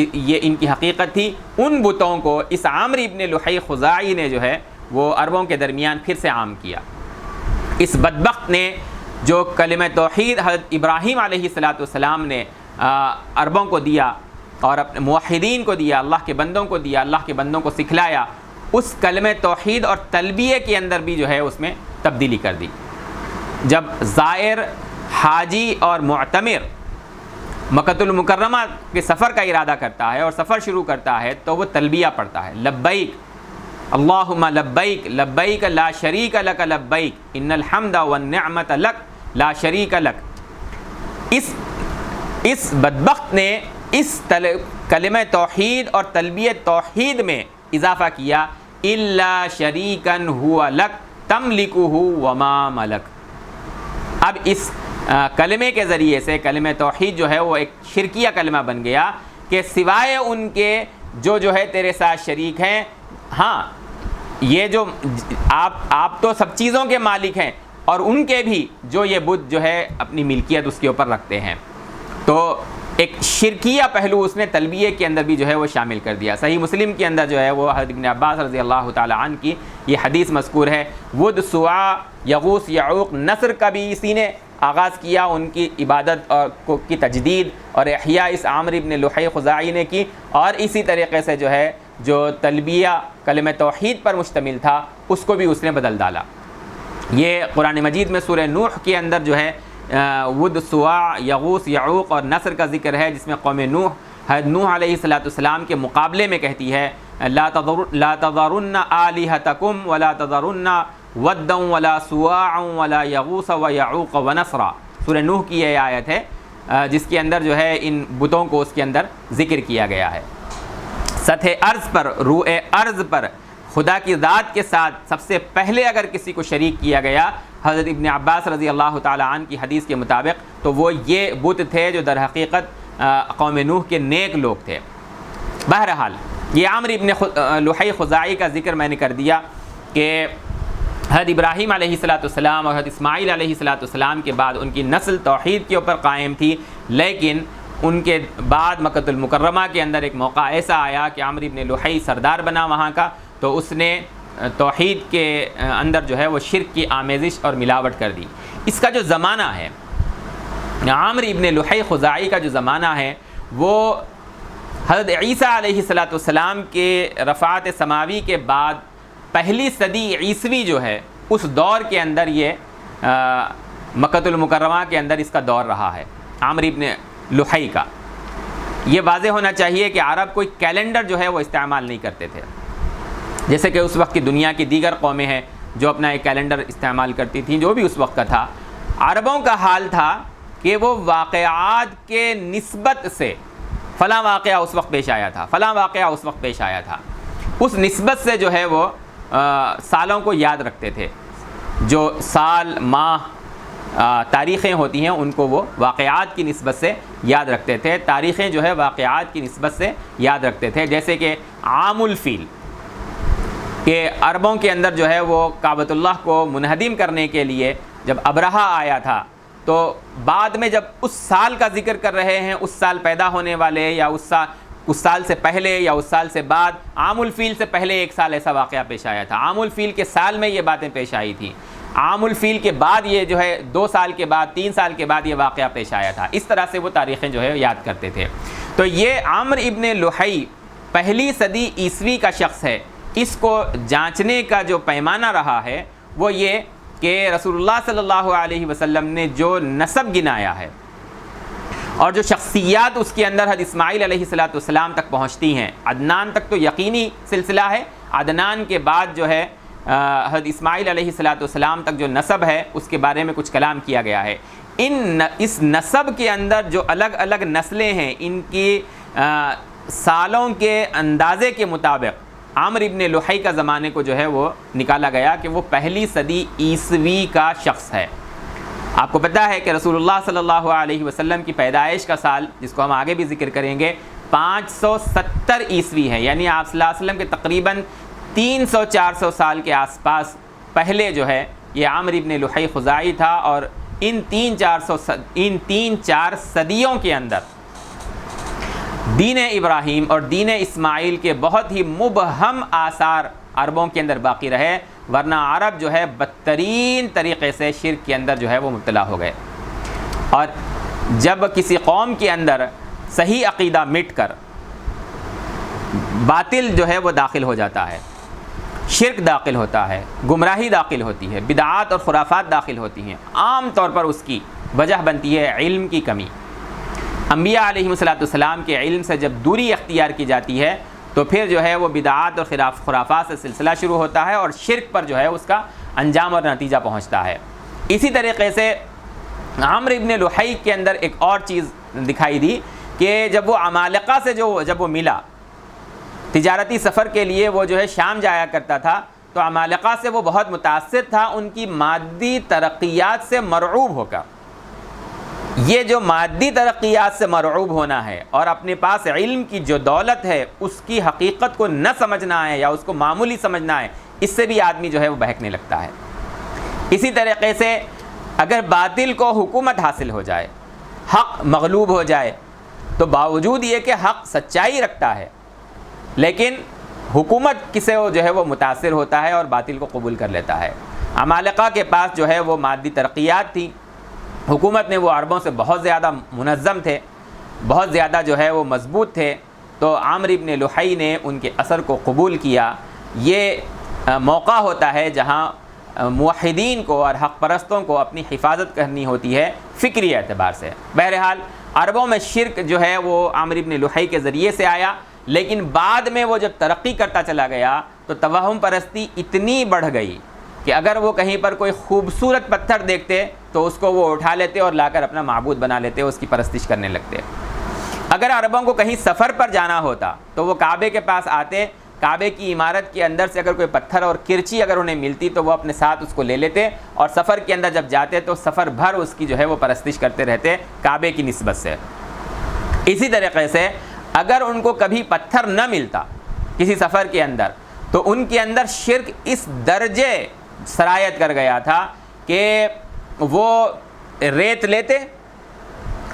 یہ ان کی حقیقت تھی۔ ان بتوں کو اس عامر ابن لحی خزاعی نے جو ہے وہ عربوں کے درمیان پھر سے عام کیا۔ اس بدبخت نے جو کلمہ توحید حضرت ابراہیم علیہ السلام نے عربوں کو دیا اور اپنے موحدین کو دیا، اللہ کے بندوں کو دیا، اللہ کے بندوں کو سکھلایا، اس کلمہ توحید اور تلبیہ کے اندر بھی جو ہے اس میں تبدیلی کر دی۔ جب زائر، حاجی اور معتمر مکۃ المکرمہ کے سفر کا ارادہ کرتا ہے اور سفر شروع کرتا ہے تو وہ تلبیہ پڑھتا ہے، لبیک اللہم لبیک لبیک لا شریک لک لبیک ان الحمد والنعمت لک لا شریک لک۔ اس بدبخت نے اس کلمہ توحید اور تلبیہ توحید میں اضافہ کیا، الا شریکا ہو لک تملکہ وما ملک۔ اب اس کلمے کے ذریعے سے کلمہ توحید جو ہے وہ ایک شرکیہ کلمہ بن گیا کہ سوائے ان کے جو ہے تیرے ساتھ شریک ہیں، ہاں یہ جو آپ تو سب چیزوں کے مالک ہیں، اور ان کے بھی جو یہ بت جو ہے اپنی ملکیت اس کے اوپر رکھتے ہیں، تو ایک شرکیہ پہلو اس نے تلبیہ کے اندر بھی جو ہے وہ شامل کر دیا۔ صحیح مسلم کے اندر جو ہے وہ حضرت ابن عباس رضی اللہ تعالی عنہ کی یہ حدیث مذکور ہے، ود، سواع، یغوث، یعوق، نصر کا بھی اسی نے آغاز کیا، ان کی عبادت اور کی تجدید اور احیاء اس عامر ابن لحی خزاعی نے کی، اور اسی طریقے سے جو ہے جو تلبیہ کلمہ توحید پر مشتمل تھا اس کو بھی اس نے بدل ڈالا۔ یہ قرآن مجید میں سورہ نوح کے اندر جو ہے ود، سواع، یغوث، یعوق اور نصر کا ذکر ہے، جس میں قوم نوح حضرت نوح علیہ السلام کے مقابلے میں کہتی ہے لا تذرن آلہتکم ولا تذرن ودا ولا سواعا ولا یغوث ویعوق ونصرا۔ سورہ نوح کی یہ آیت ہے جس کے اندر جو ہے ان بتوں کو اس کے اندر ذکر کیا گیا ہے۔ سطح ارض پر، روح ارض پر خدا کی ذات کے ساتھ سب سے پہلے اگر کسی کو شریک کیا گیا حضرت ابن عباس رضی اللہ تعالی عنہ کی حدیث کے مطابق تو وہ یہ بت تھے جو در حقیقت قوم نوح کے نیک لوگ تھے۔ بہرحال یہ عامر ابن لحی خزاعی کا ذکر میں نے کر دیا کہ حضرت ابراہیم علیہ السلام اور حضرت اسماعیل علیہ السلام کے بعد ان کی نسل توحید کے اوپر قائم تھی، لیکن ان کے بعد مکۃ المکرمہ کے اندر ایک موقع ایسا آیا کہ عامر ابن لحی سردار بنا وہاں کا، تو اس نے توحید کے اندر جو ہے وہ شرک کی آمیزش اور ملاوٹ کر دی۔ اس کا جو زمانہ ہے عامر ابن لحی خزاعی کا جو زمانہ ہے وہ حضرت عیسیٰ علیہ السلام کے رفعت سماوی کے بعد پہلی صدی عیسوی جو ہے اس دور کے اندر یہ مکۃ المکرمہ کے اندر اس کا دور رہا ہے عامر ابن لحی کا۔ یہ واضح ہونا چاہیے کہ عرب کوئی کیلنڈر جو ہے وہ استعمال نہیں کرتے تھے، جیسے کہ اس وقت کی دنیا کی دیگر قومیں ہیں جو اپنا ایک کیلنڈر استعمال کرتی تھیں، جو بھی اس وقت کا تھا۔ عربوں کا حال تھا کہ وہ واقعات کے نسبت سے فلاں واقعہ اس وقت پیش آیا تھا، فلاں واقعہ اس وقت پیش آیا تھا، اس نسبت سے جو ہے وہ سالوں کو یاد رکھتے تھے۔ جو سال، ماہ، تاریخیں ہوتی ہیں ان کو وہ واقعات کی نسبت سے یاد رکھتے تھے. تاریخیں جو ہے واقعات کی نسبت سے یاد رکھتے تھے. جیسے کہ عام الفیل کہ عربوں کے اندر جو ہے وہ کعبۃ اللہ کو منہدم کرنے کے لیے جب ابرہہ آیا تھا تو بعد میں جب اس سال کا ذکر کر رہے ہیں, اس سال پیدا ہونے والے یا اس سال سے پہلے یا اس سال سے بعد, عام الفیل سے پہلے ایک سال ایسا واقعہ پیش آیا تھا, عام الفیل کے سال میں یہ باتیں پیش آئی تھیں, عام الفیل کے بعد یہ جو ہے 2 سال کے بعد 3 سال کے بعد یہ واقعہ پیش آیا تھا. اس طرح سے وہ تاریخیں جو ہے یاد کرتے تھے. تو یہ عمرو ابن لحی پہلی صدی عیسوی کا شخص ہے. اس کو جانچنے کا جو پیمانہ رہا ہے وہ یہ کہ رسول اللہ صلی اللہ علیہ وسلم نے جو نسب گنایا ہے اور جو شخصیات اس کے اندر حضرت اسماعیل علیہ السلام تک پہنچتی ہیں, عدنان تک تو یقینی سلسلہ ہے, عدنان کے بعد جو ہے حضرت اسماعیل علیہ السلام تک جو نسب ہے اس کے بارے میں کچھ کلام کیا گیا ہے. اس نسب کے اندر جو الگ الگ نسلیں ہیں ان کی سالوں کے اندازے کے مطابق عمرو ابن لحی کا زمانے کو جو ہے وہ نکالا گیا کہ وہ پہلی صدی عیسوی کا شخص ہے. آپ کو پتہ ہے کہ رسول اللہ صلی اللہ علیہ وسلم کی پیدائش کا سال, جس کو ہم آگے بھی ذکر کریں گے, 570 عیسوی ہے. یعنی آپ صلی اللہ علیہ وسلم کے تقریباً 300-400 سال کے آس پاس پہلے جو ہے یہ عمرو ابن لحی خزاعی تھا. اور ان 3-4 صدیوں کے اندر دین ابراہیم اور دین اسماعیل کے بہت ہی مبہم آثار عربوں کے اندر باقی رہے, ورنہ عرب جو ہے بدترین طریقے سے شرک کے اندر جو ہے وہ مبتلا ہو گئے. اور جب کسی قوم کے اندر صحیح عقیدہ مٹ کر باطل جو ہے وہ داخل ہو جاتا ہے, شرک داخل ہوتا ہے, گمراہی داخل ہوتی ہے, بدعات اور خرافات داخل ہوتی ہیں, عام طور پر اس کی وجہ بنتی ہے علم کی کمی. انبیاء علیہ السلام کے علم سے جب دوری اختیار کی جاتی ہے تو پھر جو ہے وہ بدعات اور خرافات سے سلسلہ شروع ہوتا ہے اور شرک پر جو ہے اس کا انجام اور نتیجہ پہنچتا ہے. اسی طریقے سے عمرو ابن لحی کے اندر ایک اور چیز دکھائی دی کہ جب وہ عمالقہ سے جب وہ ملا, تجارتی سفر کے لیے وہ جو ہے شام جایا کرتا تھا, تو عمالقہ سے وہ بہت متاثر تھا ان کی مادی ترقیات سے مرعوب ہو کر. یہ جو مادی ترقیات سے مرعوب ہونا ہے اور اپنے پاس علم کی جو دولت ہے اس کی حقیقت کو نہ سمجھنا ہے یا اس کو معمولی سمجھنا ہے, اس سے بھی آدمی جو ہے وہ بہکنے لگتا ہے. اسی طریقے سے اگر باطل کو حکومت حاصل ہو جائے, حق مغلوب ہو جائے, تو باوجود یہ کہ حق سچائی رکھتا ہے لیکن حکومت کسے جو ہے وہ متاثر ہوتا ہے اور باطل کو قبول کر لیتا ہے. عمالقہ کے پاس جو ہے وہ مادی ترقیات تھی, حکومت نے وہ عربوں سے بہت زیادہ منظم تھے, بہت زیادہ جو ہے وہ مضبوط تھے, تو عمرو ابن لحی نے ان کے اثر کو قبول کیا. یہ موقع ہوتا ہے جہاں موحدین کو اور حق پرستوں کو اپنی حفاظت کرنی ہوتی ہے فکری اعتبار سے. بہرحال عربوں میں شرک جو ہے وہ عمرو ابن لحی کے ذریعے سے آیا, لیکن بعد میں وہ جب ترقی کرتا چلا گیا تو توہم پرستی اتنی بڑھ گئی کہ اگر وہ کہیں پر کوئی خوبصورت پتھر دیکھتے تو اس کو وہ اٹھا لیتے اور لا کر اپنا معبود بنا لیتے, اس کی پرستش کرنے لگتے. اگر عربوں کو کہیں سفر پر جانا ہوتا تو وہ کعبے کے پاس آتے, کعبے کی عمارت کے اندر سے اگر کوئی پتھر اور کرچی اگر انہیں ملتی تو وہ اپنے ساتھ اس کو لے لیتے, اور سفر کے اندر جب جاتے تو سفر بھر اس کی جو ہے وہ پرستش کرتے رہتے کعبے کی نسبت سے. اسی طریقے سے اگر ان کو کبھی پتھر نہ ملتا کسی سفر کے اندر تو ان کے اندر شرک اس درجے سرایت کر گیا تھا کہ وہ ریت لیتے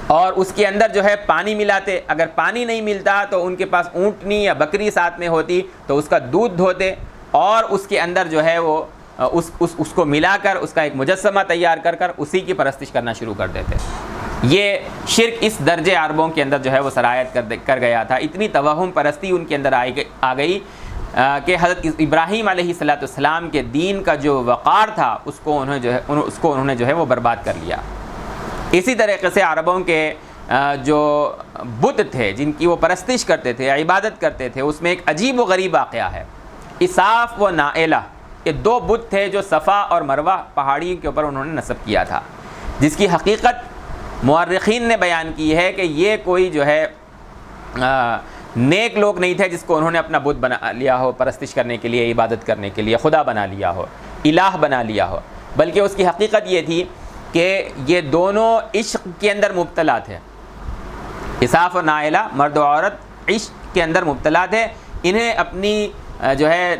اور اس کے اندر جو ہے پانی ملاتے. اگر پانی نہیں ملتا تو ان کے پاس اونٹنی یا بکری ساتھ میں ہوتی تو اس کا دودھ دھوتے اور اس کے اندر جو ہے وہ اس کو ملا کر اس کا ایک مجسمہ تیار کر کر اسی کی پرستش کرنا شروع کر دیتے. یہ شرک اس درجے عربوں کے اندر جو ہے وہ سرایت کر گیا تھا. اتنی توہم پرستی ان کے اندر آ گئی کہ حضرت ابراہیم علیہ السلام کے دین کا جو وقار تھا اس کو انہوں نے جو ہے وہ برباد کر لیا. اسی طریقے سے عربوں کے جو بت تھے جن کی وہ پرستش کرتے تھے, عبادت کرتے تھے, اس میں ایک عجیب و غریب واقعہ ہے. اساف و نائلہ یہ 2 بت تھے جو صفا اور مروہ پہاڑی کے اوپر انہوں نے نصب کیا تھا, جس کی حقیقت مورخین نے بیان کی ہے کہ یہ کوئی جو ہے نیک لوگ نہیں تھے جس کو انہوں نے اپنا بت بنا لیا ہو پرستش کرنے کے لیے, عبادت کرنے کے لیے خدا بنا لیا ہو, الہ بنا لیا ہو, بلکہ اس کی حقیقت یہ تھی کہ یہ دونوں عشق کے اندر مبتلا تھے، اساف و نائلہ مرد و عورت عشق کے اندر مبتلا تھے، انہیں اپنی جو ہے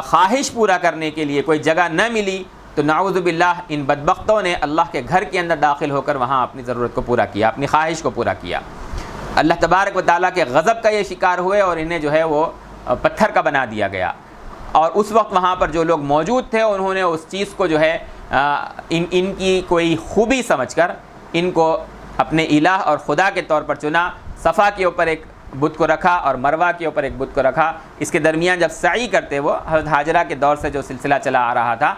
خواہش پورا کرنے کے لیے کوئی جگہ نہ ملی، تو نعوذ باللہ ان بدبختوں نے اللہ کے گھر کے اندر داخل ہو کر وہاں اپنی ضرورت کو پورا کیا، اپنی خواہش کو پورا کیا، اللہ تبارک و تعالیٰ کے غضب کا یہ شکار ہوئے اور انہیں جو ہے وہ پتھر کا بنا دیا گیا۔ اور اس وقت وہاں پر جو لوگ موجود تھے انہوں نے اس چیز کو جو ہے ان کی کوئی خوبی سمجھ کر ان کو اپنے الہ اور خدا کے طور پر چنا، صفا کے اوپر ایک بت کو رکھا اور مروہ کے اوپر ایک بت کو رکھا۔ اس کے درمیان جب سعی کرتے وہ حضرت ہاجرہ کے دور سے جو سلسلہ چلا آ رہا تھا،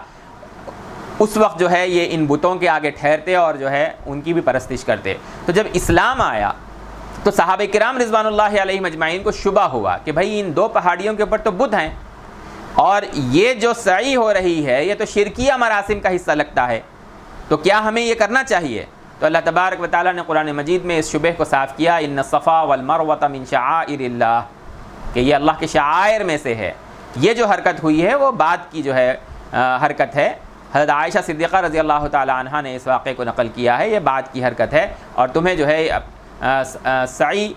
اس وقت جو ہے یہ ان بتوں کے آگے ٹھہرتے اور جو ہے ان کی بھی پرستش کرتے۔ تو جب اسلام آیا تو صحابہ کرام رضوان اللہ علیہم اجمعین کو شبہ ہوا کہ بھائی ان دو پہاڑیوں کے اوپر تو بت ہیں، اور یہ جو سعی ہو رہی ہے یہ تو شرکیہ مراسم کا حصہ لگتا ہے، تو کیا ہمیں یہ کرنا چاہیے؟ تو اللہ تبارک و تعالیٰ نے قرآن مجید میں اس شبہ کو صاف کیا، ان الصفا والمروۃ من شعائر اللہ، کہ یہ اللہ کے شعائر میں سے ہے۔ یہ جو حرکت ہوئی ہے وہ بعد کی جو ہے حرکت ہے، حضرت عائشہ صدیقہ رضی اللہ تعالیٰ عنہا نے اس واقعے کو نقل کیا ہے، یہ بعد کی حرکت ہے، اور تمہیں جو ہے سعی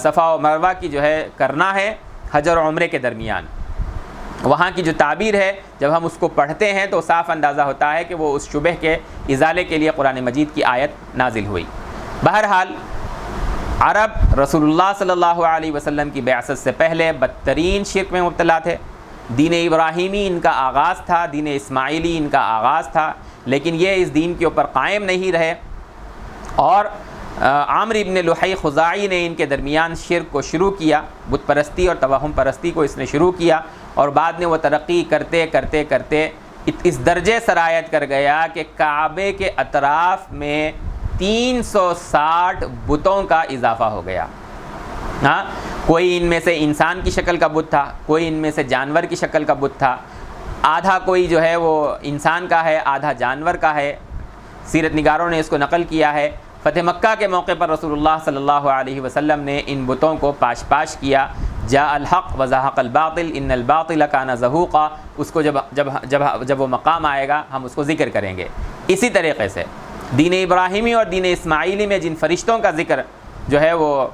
صفا و مروہ کی جو ہے کرنا ہے حج اور عمرے کے درمیان۔ وہاں کی جو تعبیر ہے جب ہم اس کو پڑھتے ہیں تو صاف اندازہ ہوتا ہے کہ وہ اس شبہ کے ازالے کے لیے قرآن مجید کی آیت نازل ہوئی۔ بہرحال عرب رسول اللہ صلی اللہ علیہ وسلم کی بعثت سے پہلے بدترین شرک میں مبتلا تھے۔ دین ابراہیمی ان کا آغاز تھا، دین اسماعیلی ان کا آغاز تھا، لیکن یہ اس دین کے اوپر قائم نہیں رہے، اور عامر ابن لحی خزاعی نے ان کے درمیان شرک کو شروع کیا، بت پرستی اور توہم پرستی کو اس نے شروع کیا، اور بعد میں وہ ترقی کرتے کرتے کرتے اس درجے سرایت کر گیا کہ کعبے کے اطراف میں 360 بتوں کا اضافہ ہو گیا۔ ہاں، کوئی ان میں سے انسان کی شکل کا بت تھا، کوئی ان میں سے جانور کی شکل کا بت تھا، آدھا کوئی جو ہے وہ انسان کا ہے، آدھا جانور کا ہے۔ سیرت نگاروں نے اس کو نقل کیا ہے۔ فتح مکہ کے موقع پر رسول اللہ صلی اللہ علیہ وسلم نے ان بتوں کو پاش پاش کیا، جاء الحق وزہق الباطل ان الباطل کان زہوقا، اس کو جب وہ مقام آئے گا ہم اس کو ذکر کریں گے۔ اسی طریقے سے دین ابراہیمی اور دین اسماعیلی میں جن فرشتوں کا ذکر جو ہے وہ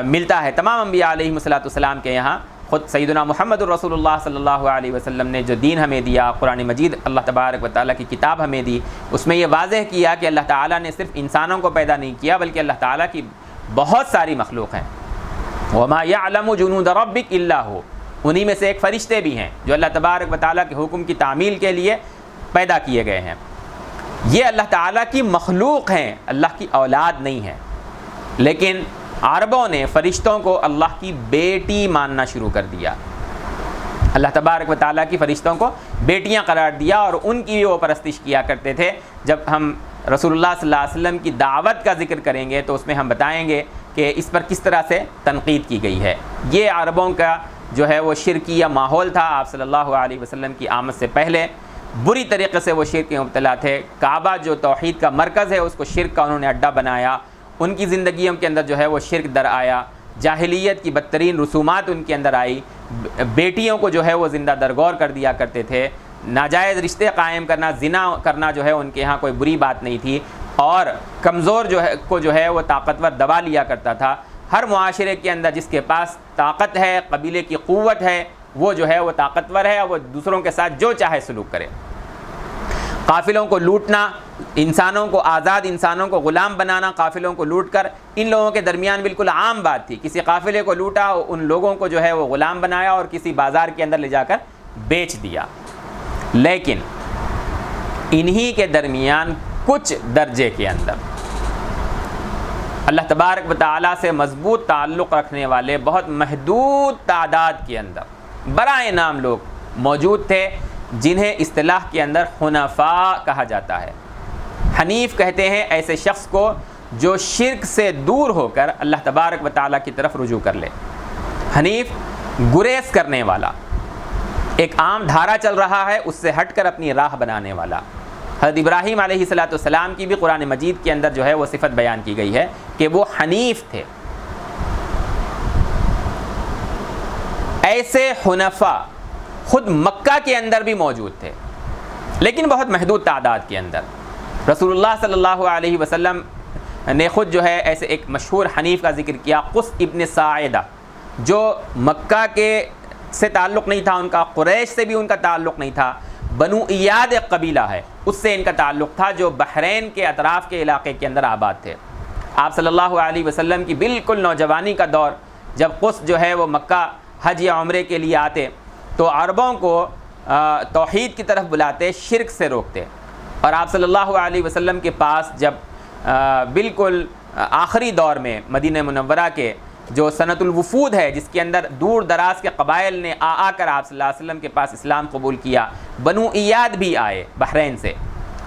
ملتا ہے تمام انبیاء علیہم السلام کے یہاں، خود سیدنا محمد الرسول اللہ صلی اللہ علیہ وسلم نے جو دین ہمیں دیا، قرآن مجید اللہ تبارک و تعالیٰ کی کتاب ہمیں دی، اس میں یہ واضح کیا کہ اللہ تعالیٰ نے صرف انسانوں کو پیدا نہیں کیا بلکہ اللہ تعالیٰ کی بہت ساری مخلوق ہیں۔ وما يعلم جنود ربک الا هو، انہی میں سے ایک فرشتے بھی ہیں جو اللہ تبارک و تعالیٰ کے حکم کی تعمیل کے لیے پیدا کیے گئے ہیں۔ یہ اللہ تعالیٰ کی مخلوق ہیں، اللہ کی اولاد نہیں ہے، لیکن عربوں نے فرشتوں کو اللہ کی بیٹی ماننا شروع کر دیا۔ اللہ تبارک و تعالیٰ کی فرشتوں کو بیٹیاں قرار دیا اور ان کی وہ پرستش کیا کرتے تھے۔ جب ہم رسول اللہ صلی اللہ علیہ وسلم کی دعوت کا ذکر کریں گے تو اس میں ہم بتائیں گے کہ اس پر کس طرح سے تنقید کی گئی ہے۔ یہ عربوں کا جو ہے وہ شرکیہ ماحول تھا۔ آپ صلی اللہ علیہ وسلم کی آمد سے پہلے بری طریقے سے وہ شرک میں مبتلا تھے۔ کعبہ جو توحید کا مرکز ہے اس کو شرک کا انہوں نے اڈا بنایا۔ ان کی زندگیوں کے اندر جو ہے وہ شرک در آیا، جاہلیت کی بدترین رسومات ان کے اندر آئی، بیٹیوں کو جو ہے وہ زندہ درگور کر دیا کرتے تھے، ناجائز رشتے قائم کرنا، زنا کرنا جو ہے ان کے ہاں کوئی بری بات نہیں تھی، اور کمزور جو ہے وہ طاقتور دبا لیا کرتا تھا۔ ہر معاشرے کے اندر جس کے پاس طاقت ہے، قبیلے کی قوت ہے، وہ جو ہے وہ طاقتور ہے، وہ دوسروں کے ساتھ جو چاہے سلوک کرے۔ قافلوں کو لوٹنا، انسانوں کو آزاد انسانوں کو غلام بنانا، قافلوں کو لوٹ کر، ان لوگوں کے درمیان بالکل عام بات تھی۔ کسی قافلے کو لوٹا، ان لوگوں کو جو ہے وہ غلام بنایا اور کسی بازار کے اندر لے جا کر بیچ دیا۔ لیکن انہی کے درمیان کچھ درجے کے اندر اللہ تبارک و تعالیٰ سے مضبوط تعلق رکھنے والے بہت محدود تعداد کے اندر برائے نام لوگ موجود تھے، جنہیں اصطلاح کے اندر حنفاء کہا جاتا ہے۔ حنیف کہتے ہیں ایسے شخص کو جو شرک سے دور ہو کر اللہ تبارک و تعالیٰ کی طرف رجوع کر لے۔ حنیف گریز کرنے والا، ایک عام دھارا چل رہا ہے اس سے ہٹ کر اپنی راہ بنانے والا۔ حضرت ابراہیم علیہ السلام کی بھی قرآن مجید کے اندر جو ہے وہ صفت بیان کی گئی ہے کہ وہ حنیف تھے۔ ایسے حنفاء خود مکہ کے اندر بھی موجود تھے، لیکن بہت محدود تعداد کے اندر۔ رسول اللہ صلی اللہ علیہ وسلم نے خود جو ہے ایسے ایک مشہور حنیف کا ذکر کیا، قص ابن ساعدہ، جو مکہ کے سے تعلق نہیں تھا ان کا، قریش سے بھی ان کا تعلق نہیں تھا، بنو ایاد ایک قبیلہ ہے اس سے ان کا تعلق تھا، جو بحرین کے اطراف کے علاقے کے اندر آباد تھے۔ آپ صلی اللہ علیہ وسلم کی بالکل نوجوانی کا دور، جب قص جو ہے وہ مکہ حج یا عمرے کے لیے آتے تو عربوں کو توحید کی طرف بلاتے، شرک سے روکتے، اور آپ صلی اللہ علیہ وسلم کے پاس جب بالکل آخری دور میں مدینہ منورہ کے جو سنت الوفود ہے، جس کے اندر دور دراز کے قبائل نے آ کر آپ صلی اللہ علیہ وسلم کے پاس اسلام قبول کیا، بنو ایاد بھی آئے بحرین سے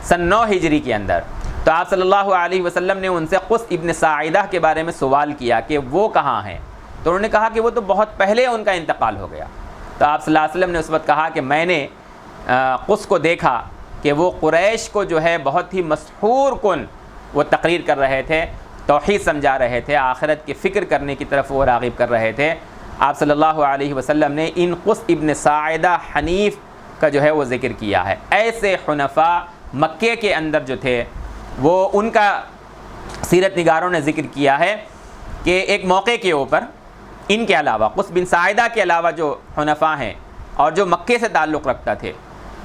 سن 9 ہجری کے اندر، تو آپ صلی اللہ علیہ وسلم نے ان سے قص ابن ساعدہ کے بارے میں سوال کیا کہ وہ کہاں ہیں، تو انہوں نے کہا کہ وہ تو بہت پہلے ان کا انتقال ہو گیا۔ تو آپ صلی اللہ علیہ وسلم نے اس وقت کہا کہ میں نے قص کو دیکھا کہ وہ قریش کو جو ہے بہت ہی مسحور کن وہ تقریر کر رہے تھے، توحید سمجھا رہے تھے، آخرت کی فکر کرنے کی طرف وہ راغب کر رہے تھے۔ آپ صلی اللہ علیہ وسلم نے ان قص ابن ساعدہ حنیف کا جو ہے وہ ذکر کیا ہے۔ ایسے حنفاء مکے کے اندر جو تھے وہ ان کا سیرت نگاروں نے ذکر کیا ہے کہ ایک موقع کے اوپر ان کے علاوہ، قص بن ساعدہ کے علاوہ جو حنفاء ہیں اور جو مکے سے تعلق رکھتا تھے،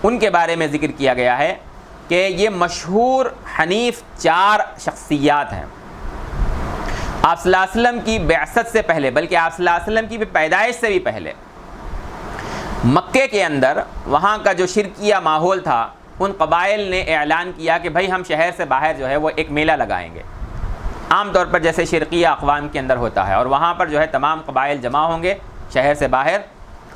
ان کے بارے میں ذکر کیا گیا ہے کہ یہ مشہور حنیف 4 شخصیات ہیں۔ آپ صلی اللہ علیہ وسلم کی بعثت سے پہلے، بلکہ آپ صلی اللہ علیہ وسلم کی پیدائش سے بھی پہلے، مکے کے اندر وہاں کا جو شرکیہ ماحول تھا، ان قبائل نے اعلان کیا کہ بھائی ہم شہر سے باہر جو ہے وہ ایک میلہ لگائیں گے، عام طور پر جیسے شرقیہ اقوام کے اندر ہوتا ہے، اور وہاں پر جو ہے تمام قبائل جمع ہوں گے شہر سے باہر،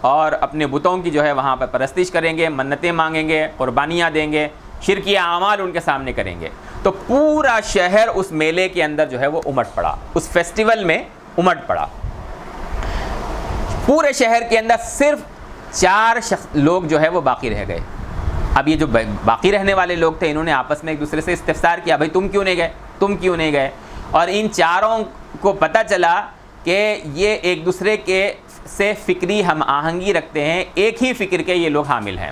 اور اپنے بتوں کی جو ہے وہاں پر پرستش کریں گے، منتیں مانگیں گے، قربانیاں دیں گے، شرکیہ اعمال ان کے سامنے کریں گے۔ تو پورا شہر اس میلے کے اندر جو ہے وہ امٹ پڑا، اس فیسٹیول میں امٹ پڑا۔ پورے شہر کے اندر صرف 4 لوگ جو ہے وہ باقی رہ گئے۔ اب یہ جو باقی رہنے والے لوگ تھے، انہوں نے آپس میں ایک دوسرے سے استفسار کیا، بھائی تم کیوں نہیں گئے، تم کیوں نہیں گئے؟ اور ان 4 کو پتہ چلا کہ یہ ایک دوسرے کے سے فکری ہم آہنگی رکھتے ہیں، ایک ہی فکر کے یہ لوگ حامل ہیں،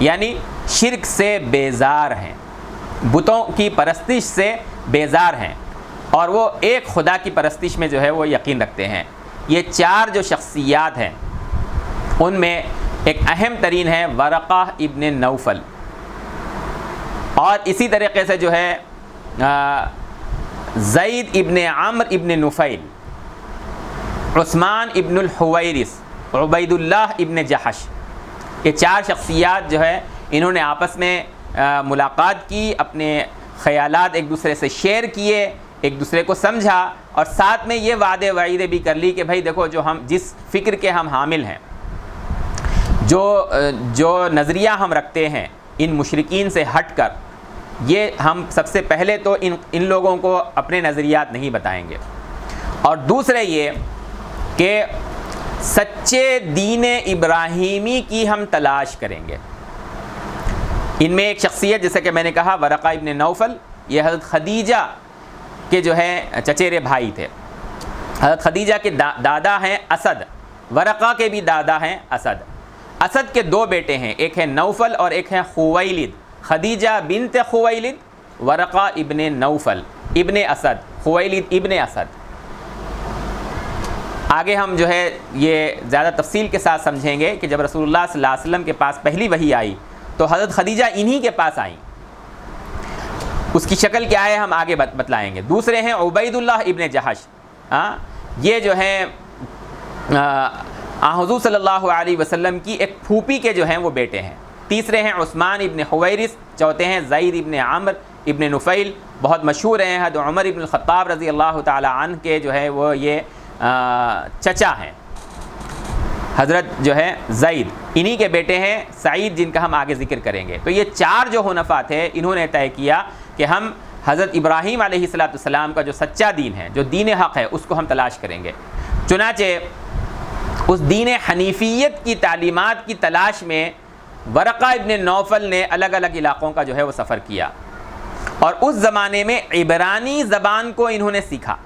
یعنی شرک سے بیزار ہیں، بتوں کی پرستش سے بیزار ہیں، اور وہ ایک خدا کی پرستش میں جو ہے وہ یقین رکھتے ہیں۔ یہ 4 جو شخصیات ہیں ان میں ایک اہم ترین ہے ورقہ ابن نوفل، اور اسی طریقے سے جو ہے زید ابن عمرو ابن نفیل، عثمان ابن الحویرث، عبید اللہ ابن جحش۔ یہ 4 شخصیات جو ہے انہوں نے آپس میں ملاقات کی، اپنے خیالات ایک دوسرے سے شیئر کیے، ایک دوسرے کو سمجھا، اور ساتھ میں یہ وعدے وعیدے بھی کر لی کہ بھائی دیکھو، جو ہم جس فکر کے ہم حامل ہیں، جو نظریہ ہم رکھتے ہیں ان مشرکین سے ہٹ کر، یہ ہم سب سے پہلے تو ان لوگوں کو اپنے نظریات نہیں بتائیں گے، اور دوسرے یہ کہ سچے دین ابراہیمی کی ہم تلاش کریں گے۔ ان میں ایک شخصیت جیسے کہ میں نے کہا ورقہ ابن نوفل، یہ حضرت خدیجہ کے جو ہے چچیرے بھائی تھے۔ حضرت خدیجہ کے دادا ہیں اسد، ورقہ کے بھی دادا ہیں اسد۔ اسد کے 2 بیٹے ہیں، ایک ہے نوفل اور ایک ہے خویلد، خدیجہ بنت خویلد، ورقہ ابن نوفل ابن اسد، خویلد ابن اسد۔ آگے ہم جو ہے یہ زیادہ تفصیل کے ساتھ سمجھیں گے کہ جب رسول اللہ صلی اللہ علیہ وسلم کے پاس پہلی وحی آئی تو حضرت خدیجہ انہی کے پاس آئیں، اس کی شکل کیا ہے ہم آگے بتلائیں گے۔ دوسرے ہیں عبید اللہ ابن جحش، یہ جو ہیں حضور صلی اللہ علیہ وسلم کی ایک پھوپھی کے جو ہیں وہ بیٹے ہیں۔ تیسرے ہیں عثمان ابن حویرث، چوتھے ہیں زید ابن عمرو ابن نفیل، بہت مشہور ہیں، حضرت عمر ابن الخطاب رضی اللہ تعالی عنہ کے جو ہے وہ یہ چچا ہیں، حضرت جو ہے زید، انہی کے بیٹے ہیں سعید، جن کا ہم آگے ذکر کریں گے۔ تو یہ 4 جو حنفاء تھے، انہوں نے طے کیا کہ ہم حضرت ابراہیم علیہ السلام کا جو سچا دین ہے، جو دین حق ہے، اس کو ہم تلاش کریں گے۔ چنانچہ اس دین حنیفیت کی تعلیمات کی تلاش میں ورقہ ابن نوفل نے الگ الگ علاقوں کا جو ہے وہ سفر کیا، اور اس زمانے میں عبرانی زبان کو انہوں نے سیکھا۔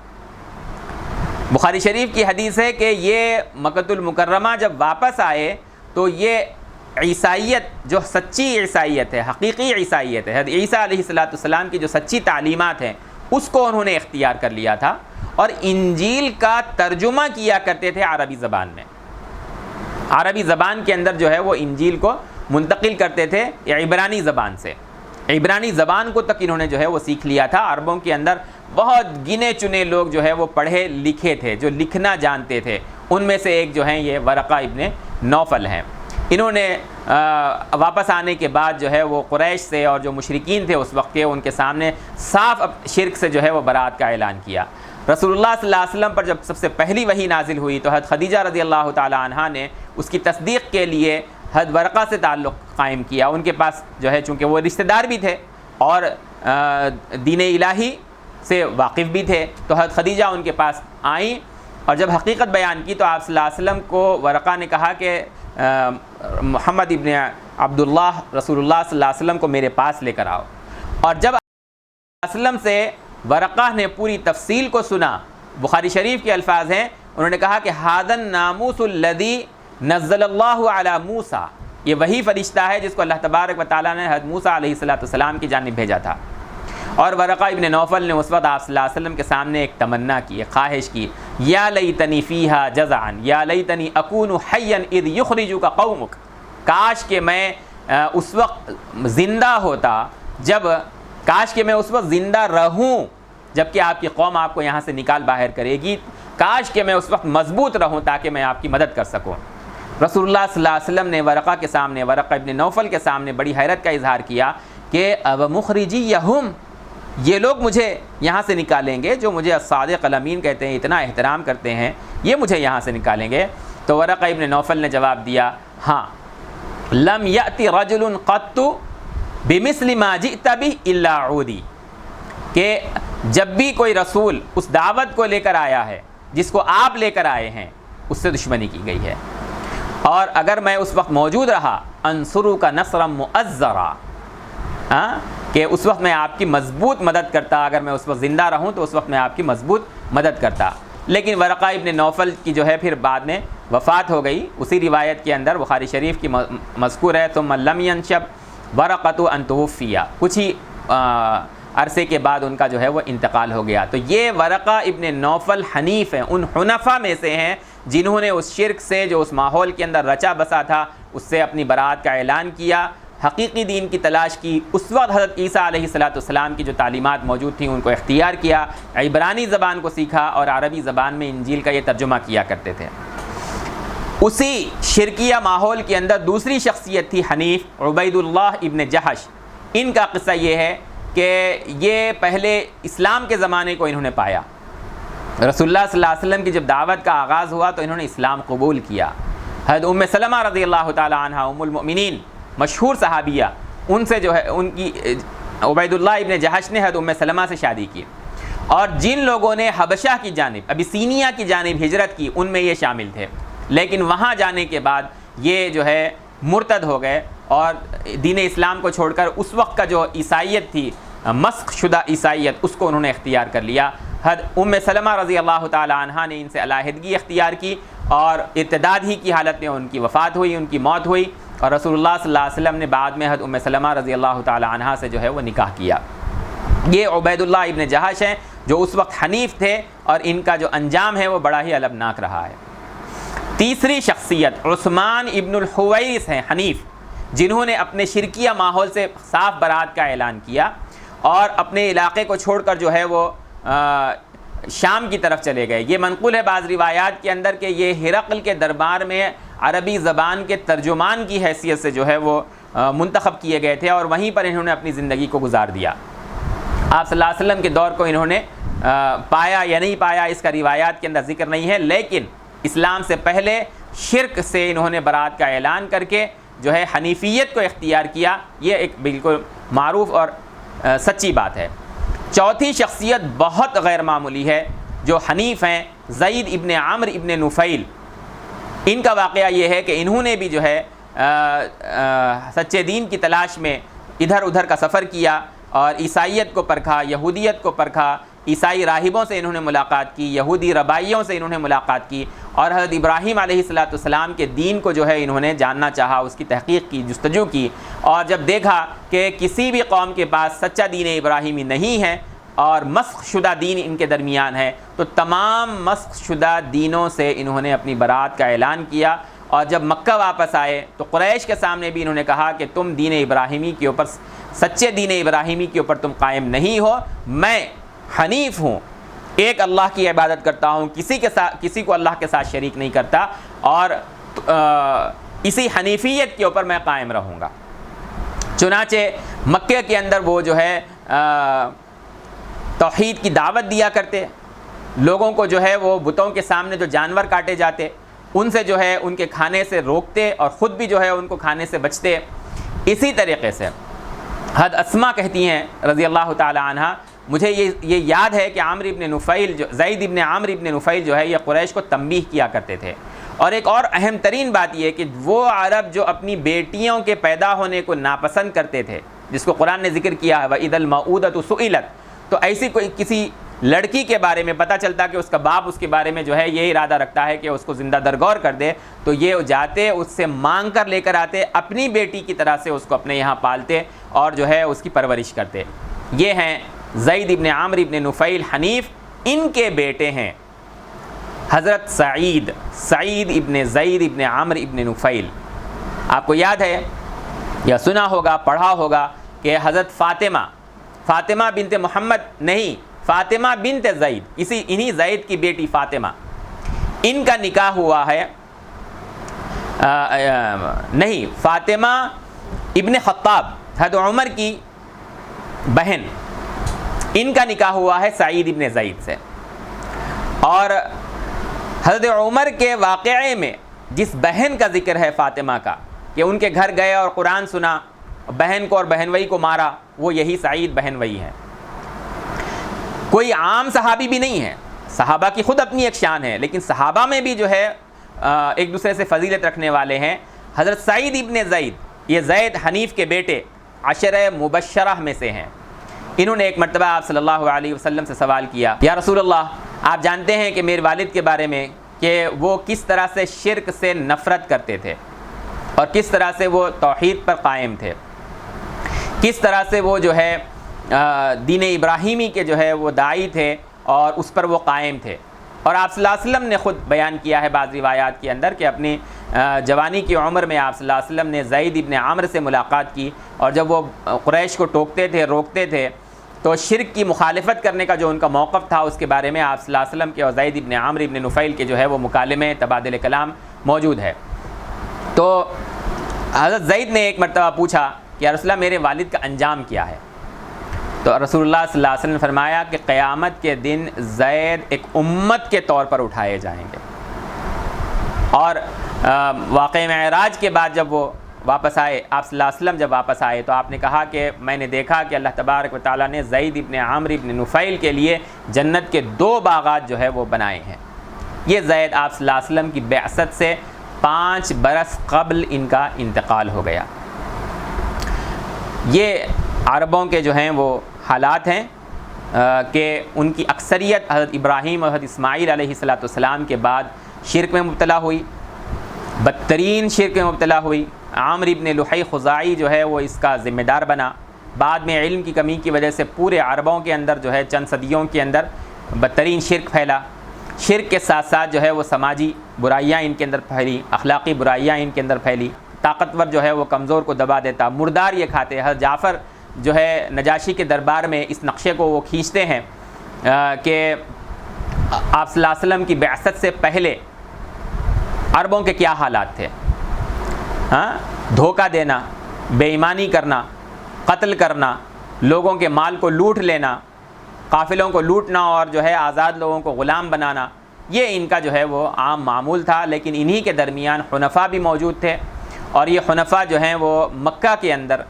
بخاری شریف کی حدیث ہے کہ یہ مکۃ المکرمہ جب واپس آئے تو یہ عیسائیت جو سچی عیسائیت ہے، حقیقی عیسائیت ہے، حضرت عیسیٰ علیہ السلام کی جو سچی تعلیمات ہیں اس کو انہوں نے اختیار کر لیا تھا، اور انجیل کا ترجمہ کیا کرتے تھے عربی زبان میں. عربی زبان کے اندر جو ہے وہ انجیل کو منتقل کرتے تھے عبرانی زبان سے. عبرانی زبان کو تک انہوں نے جو ہے وہ سیکھ لیا تھا. عربوں کے اندر بہت گنے چنے لوگ جو ہے وہ پڑھے لکھے تھے، جو لکھنا جانتے تھے. ان میں سے ایک جو ہیں یہ ورقہ ابن نوفل ہیں. انہوں نے واپس آنے کے بعد جو ہے وہ قریش سے اور جو مشرکین تھے اس وقت کے، ان کے سامنے صاف شرک سے جو ہے وہ برات کا اعلان کیا. رسول اللہ صلی اللہ علیہ وسلم پر جب سب سے پہلی وحی نازل ہوئی تو حضرت خدیجہ رضی اللہ تعالی عنہا نے اس کی تصدیق کے لیے حضرت ورقہ سے تعلق قائم کیا. ان کے پاس جو ہے چونکہ وہ رشتہ دار بھی تھے اور دین الہی سے واقف بھی تھے، تو حضرت خدیجہ ان کے پاس آئیں اور جب حقیقت بیان کی تو آپ صلی اللہ علیہ وسلم کو ورقہ نے کہا کہ محمد ابن عبداللہ رسول اللہ صلی اللہ علیہ وسلم کو میرے پاس لے کر آؤ. اور جب وسلم سے ورقہ نے پوری تفصیل کو سنا، بخاری شریف کے الفاظ ہیں، انہوں نے کہا کہ ھذا الناموس الذی نزل اللہ علی موسیٰ، یہ وہی فرشتہ ہے جس کو اللہ تبارک و تعالیٰ نے حضرت موسیٰ علیہ السلام کی جانب بھیجا تھا. اور ورقہ ابن نوفل نے اس وقت آپ صلی اللہ علیہ وسلم کے سامنے ایک تمنا کی، ایک خواہش کی، یا لیتنی فیہا جزعا یا لیتنی اکون حیا اذ یخرجک قومک، کاش کہ میں اس وقت زندہ ہوتا کاش کہ میں اس وقت زندہ رہوں جب کہ آپ کی قوم آپ کو یہاں سے نکال باہر کرے گی، کاش کہ میں اس وقت مضبوط رہوں تاکہ میں آپ کی مدد کر سکوں. رسول اللہ صلی اللہ علیہ وسلم نے ورقہ کے سامنے، ورقہ ابن نوفل کے سامنے بڑی حیرت کا اظہار کیا کہ اب مخرجیہم، یہ لوگ مجھے یہاں سے نکالیں گے جو مجھے الصادق الامین کہتے ہیں، اتنا احترام کرتے ہیں، یہ مجھے یہاں سے نکالیں گے؟ تو ورقہ ابن نوفل نے جواب دیا، ہاں، لم یأتی رجل قط بمثل ما جئت به الا عودی، کہ جب بھی کوئی رسول اس دعوت کو لے کر آیا ہے جس کو آپ لے کر آئے ہیں اس سے دشمنی کی گئی ہے، اور اگر میں اس وقت موجود رہا انصرک نصرا مؤزرا، کہ اس وقت میں آپ کی مضبوط مدد کرتا، اگر میں اس وقت زندہ رہوں تو اس وقت میں آپ کی مضبوط مدد کرتا. لیکن ورقہ ابن نوفل کی جو ہے پھر بعد میں وفات ہو گئی. اسی روایت کے اندر بخاری شریف کی مذکور ہے، ثم لم ينشب ورقۃ ان توفی، کچھ ہی عرصے کے بعد ان کا جو ہے وہ انتقال ہو گیا. تو یہ ورقہ ابن نوفل حنیف ہیں، ان حنفاء میں سے ہیں جنہوں نے اس شرک سے جو اس ماحول کے اندر رچا بسا تھا اس سے اپنی برات کا اعلان کیا، حقیقی دین کی تلاش کی. اس وقت حضرت عیسیٰ علیہ السلام کی جو تعلیمات موجود تھیں ان کو اختیار کیا، عبرانی زبان کو سیکھا اور عربی زبان میں انجیل کا یہ ترجمہ کیا کرتے تھے. اسی شرکیہ ماحول کے اندر دوسری شخصیت تھی حنیف، عبید اللہ ابن جہش. ان کا قصہ یہ ہے کہ یہ پہلے اسلام کے زمانے کو انہوں نے پایا. رسول اللہ صلی اللہ علیہ وسلم کی جب دعوت کا آغاز ہوا تو انہوں نے اسلام قبول کیا. حضرت ام سلمہ رضی اللہ تعالی عنہا، ام المؤمنین، مشہور صحابیہ، ان سے جو ہے ان کی عبید اللہ ابن جہش نے حضرت ام سلمہ سے شادی کی. اور جن لوگوں نے حبشہ کی جانب، ابیسینیا کی جانب ہجرت کی، ان میں یہ شامل تھے. لیکن وہاں جانے کے بعد یہ جو ہے مرتد ہو گئے اور دین اسلام کو چھوڑ کر اس وقت کا جو عیسائیت تھی، مسخ شدہ عیسائیت، اس کو انہوں نے اختیار کر لیا. حضرت ام سلمہ رضی اللہ تعالی عنہا نے ان سے علیحدگی اختیار کی اور ارتداد ہی کی حالت میں ان کی وفات ہوئی، ان کی موت ہوئی. اور رسول اللہ صلی اللہ علیہ وسلم نے بعد میں حضرت ام سلمہ رضی اللہ تعالی عنہا سے جو ہے وہ نکاح کیا. یہ عبید اللہ ابن جہش ہیں جو اس وقت حنیف تھے، اور ان کا جو انجام ہے وہ بڑا ہی المناک رہا ہے. تیسری شخصیت عثمان ابن الحویرث ہیں، حنیف، جنہوں نے اپنے شرکیہ ماحول سے صاف برات کا اعلان کیا اور اپنے علاقے کو چھوڑ کر جو ہے وہ شام کی طرف چلے گئے. یہ منقول ہے بعض روایات کے اندر کہ یہ ہرقل کے دربار میں عربی زبان کے ترجمان کی حیثیت سے جو ہے وہ منتخب کیے گئے تھے، اور وہیں پر انہوں نے اپنی زندگی کو گزار دیا. آپ صلی اللہ علیہ وسلم کے دور کو انہوں نے پایا یا نہیں پایا اس کا روایات کے اندر ذکر نہیں ہے، لیکن اسلام سے پہلے شرک سے انہوں نے برات کا اعلان کر کے جو ہے حنیفیت کو اختیار کیا. یہ ایک بالکل معروف اور سچی بات ہے. چوتھی شخصیت بہت غیر معمولی ہے جو حنیف ہیں، زید ابن عمرو ابن نفیل. ان کا واقعہ یہ ہے کہ انہوں نے بھی جو ہے سچے دین کی تلاش میں ادھر ادھر کا سفر کیا اور عیسائیت کو پرکھا، یہودیت کو پرکھا. عیسائی راہبوں سے انہوں نے ملاقات کی، یہودی ربائیوں سے انہوں نے ملاقات کی، اور حضرت ابراہیم علیہ السلام کے دین کو جو ہے انہوں نے جاننا چاہا، اس کی تحقیق کی، جستجو کی، اور جب دیکھا کہ کسی بھی قوم کے پاس سچا دین ابراہیمی نہیں ہے اور مسخ شدہ دین ان کے درمیان ہے، تو تمام مسخ شدہ دینوں سے انہوں نے اپنی برات کا اعلان کیا۔ اور جب مکہ واپس آئے تو قریش کے سامنے بھی انہوں نے کہا کہ تم دین ابراہیمی کے اوپر، سچے دین ابراہیمی کے اوپر تم قائم نہیں ہو، میں حنیف ہوں، ایک اللہ کی عبادت کرتا ہوں، کسی کو اللہ کے ساتھ شریک نہیں کرتا، اور اسی حنیفیت کے اوپر میں قائم رہوں گا۔ چنانچہ مکہ کے اندر وہ جو ہے توحید کی دعوت دیا کرتے، لوگوں کو جو ہے وہ بتوں کے سامنے جو جانور کاٹے جاتے ان سے جو ہے ان کے کھانے سے روکتے، اور خود بھی جو ہے ان کو کھانے سے بچتے۔ اسی طریقے سے حضرت اسما کہتی ہیں رضی اللہ تعالی عنہ، مجھے یہ یاد ہے کہ عامر ابن نفیل زید ابن عامر ابن نفیل جو ہے یہ قریش کو تنبیہ کیا کرتے تھے۔ اور ایک اور اہم ترین بات یہ کہ وہ عرب جو اپنی بیٹیوں کے پیدا ہونے کو ناپسند کرتے تھے، جس کو قرآن نے ذکر کیا ہے وَإِذَا الْمَوْءُودَةُ سُئِلَتْ، تو ایسی کوئی کسی لڑکی کے بارے میں پتہ چلتا کہ اس کا باپ اس کے بارے میں جو ہے یہ ارادہ رکھتا ہے کہ اس کو زندہ درگور کر دے، تو یہ جاتے اس سے مانگ کر لے کر آتے، اپنی بیٹی کی طرح سے اس کو اپنے یہاں پالتے اور جو ہے اس کی پرورش کرتے۔ یہ ہیں زید ابن عامر ابن نفیل حنیف۔ ان کے بیٹے ہیں حضرت سعید ابن زید ابن عامر ابن نفیل۔ آپ کو یاد ہے یا سنا ہوگا، پڑھا ہوگا کہ حضرت فاطمہ بنت محمد نہیں، فاطمہ بنت زید، انہی زید کی بیٹی فاطمہ، ان کا نکاح ہوا ہے نہیں، فاطمہ ابن خطاب حضرت عمر کی بہن، ان کا نکاح ہوا ہے سعید ابن زید سے۔ اور حضرت عمر کے واقعے میں جس بہن کا ذکر ہے فاطمہ کا، کہ ان کے گھر گئے اور قرآن سنا، بہن کو اور بہنوئی کو مارا، وہ یہی سعید بہنوئی ہے۔ کوئی عام صحابی بھی نہیں ہے، صحابہ کی خود اپنی ایک شان ہے، لیکن صحابہ میں بھی جو ہے ایک دوسرے سے فضیلت رکھنے والے ہیں۔ حضرت سعید ابن زید، یہ زید حنیف کے بیٹے عشرہ مبشرہ میں سے ہیں۔ انہوں نے ایک مرتبہ آپ صلی اللہ علیہ وسلم سے سوال کیا، یا رسول اللہ، آپ جانتے ہیں کہ میرے والد کے بارے میں کہ وہ کس طرح سے شرک سے نفرت کرتے تھے اور کس طرح سے وہ توحید پر قائم تھے، کس طرح سے وہ جو ہے دین ابراہیمی کے جو ہے وہ داعی تھے اور اس پر وہ قائم تھے۔ اور آپ صلی اللہ علیہ وسلم نے خود بیان کیا ہے بعض روایات کے اندر کہ اپنی جوانی کی عمر میں آپ صلی اللہ علیہ وسلم نے زید ابن عامر سے ملاقات کی، اور جب وہ قریش کو ٹوکتے تھے، روکتے تھے، تو شرک کی مخالفت کرنے کا جو ان کا موقف تھا اس کے بارے میں آپ صلی اللہ علیہ وسلم کے اور زید ابن عامر ابن نفیل کے جو ہے وہ مکالمے، تبادل کلام موجود ہے۔ تو حضرت زید نے ایک مرتبہ پوچھا کہ یا رسول اللہ میرے والد کا انجام کیا ہے؟ تو رسول اللہ صلی اللہ علیہ وسلم نے فرمایا کہ قیامت کے دن زید ایک امت کے طور پر اٹھائے جائیں گے۔ اور واقعہ معراج کے بعد جب وہ واپس آئے، آپ صلی اللہ علیہ وسلم جب واپس آئے تو آپ نے کہا کہ میں نے دیکھا کہ اللہ تبارک و تعالیٰ نے زید ابن عامر ابن نفیل کے لیے جنت کے 2 باغات جو ہے وہ بنائے ہیں۔ یہ زید آپ صلی اللہ علیہ وسلم کی بعثت سے 5 برس قبل ان کا انتقال ہو گیا۔ یہ عربوں کے جو ہیں وہ حالات ہیں کہ ان کی اکثریت حضرت ابراہیم اور حضرت اسماعیل علیہ السلام کے بعد شرک میں مبتلا ہوئی، بدترین شرک میں مبتلا ہوئی۔ عامر ابن لحی خزاعی جو ہے وہ اس کا ذمہ دار بنا۔ بعد میں علم کی کمی کی وجہ سے پورے عربوں کے اندر جو ہے چند صدیوں کے اندر بدترین شرک پھیلا۔ شرک کے ساتھ ساتھ جو ہے وہ سماجی برائیاں ان کے اندر پھیلی، اخلاقی برائیاں ان کے اندر پھیلی۔ طاقتور جو ہے وہ کمزور کو دبا دیتا، مردار یہ کھاتے۔ حضرت جعفر جو ہے نجاشی کے دربار میں اس نقشے کو وہ کھینچتے ہیں کہ آپ صلی اللہ علیہ وسلم کی بعثت سے پہلے عربوں کے کیا حالات تھے۔ دھوکہ دینا، بے ایمانی کرنا، قتل کرنا، لوگوں کے مال کو لوٹ لینا، قافلوں کو لوٹنا اور جو ہے آزاد لوگوں کو غلام بنانا، یہ ان کا جو ہے وہ عام معمول تھا۔ لیکن انہی کے درمیان حنفاء بھی موجود تھے، اور یہ حنفاء جو ہیں وہ مکہ کے اندر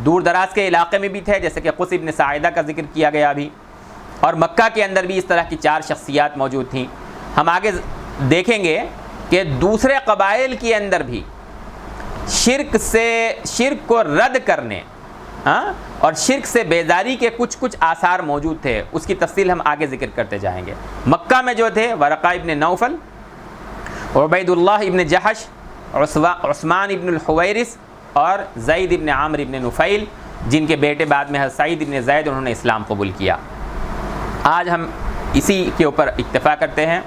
دور دراز کے علاقے میں بھی تھے، جیسے کہ قص ابن ساعدہ کا ذکر کیا گیا ابھی، اور مکہ کے اندر بھی اس طرح کی 4 شخصیات موجود تھیں۔ ہم آگے دیکھیں گے کہ دوسرے قبائل کے اندر بھی شرک کو رد کرنے اور شرک سے بیزاری کے کچھ آثار موجود تھے۔ اس کی تفصیل ہم آگے ذکر کرتے جائیں گے۔ مکہ میں جو تھے ورقہ ابن نوفل عبید اللہ ابن جحش، عثمان ابن الحویرث اور زید ابن عامر ابن نفیل، جن کے بیٹے بعد میں حضرت سعید ابن زید انہوں نے اسلام قبول کیا۔ آج ہم اسی کے اوپر اکتفا کرتے ہیں،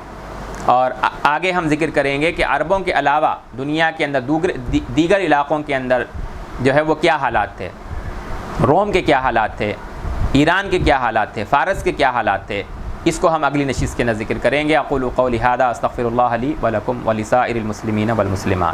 اور آگے ہم ذکر کریں گے کہ عربوں کے علاوہ دنیا کے اندر دیگر علاقوں کے اندر جو ہے وہ کیا حالات تھے، روم کے کیا حالات تھے، ایران کے کیا حالات تھے، فارس کے کیا حالات تھے۔ اس کو ہم اگلی نشست کے اندر ذکر کریں گے۔ اقول قولی ھذا استغفر اللہ لی ولکم ولسائر المسلمین والمسلمات۔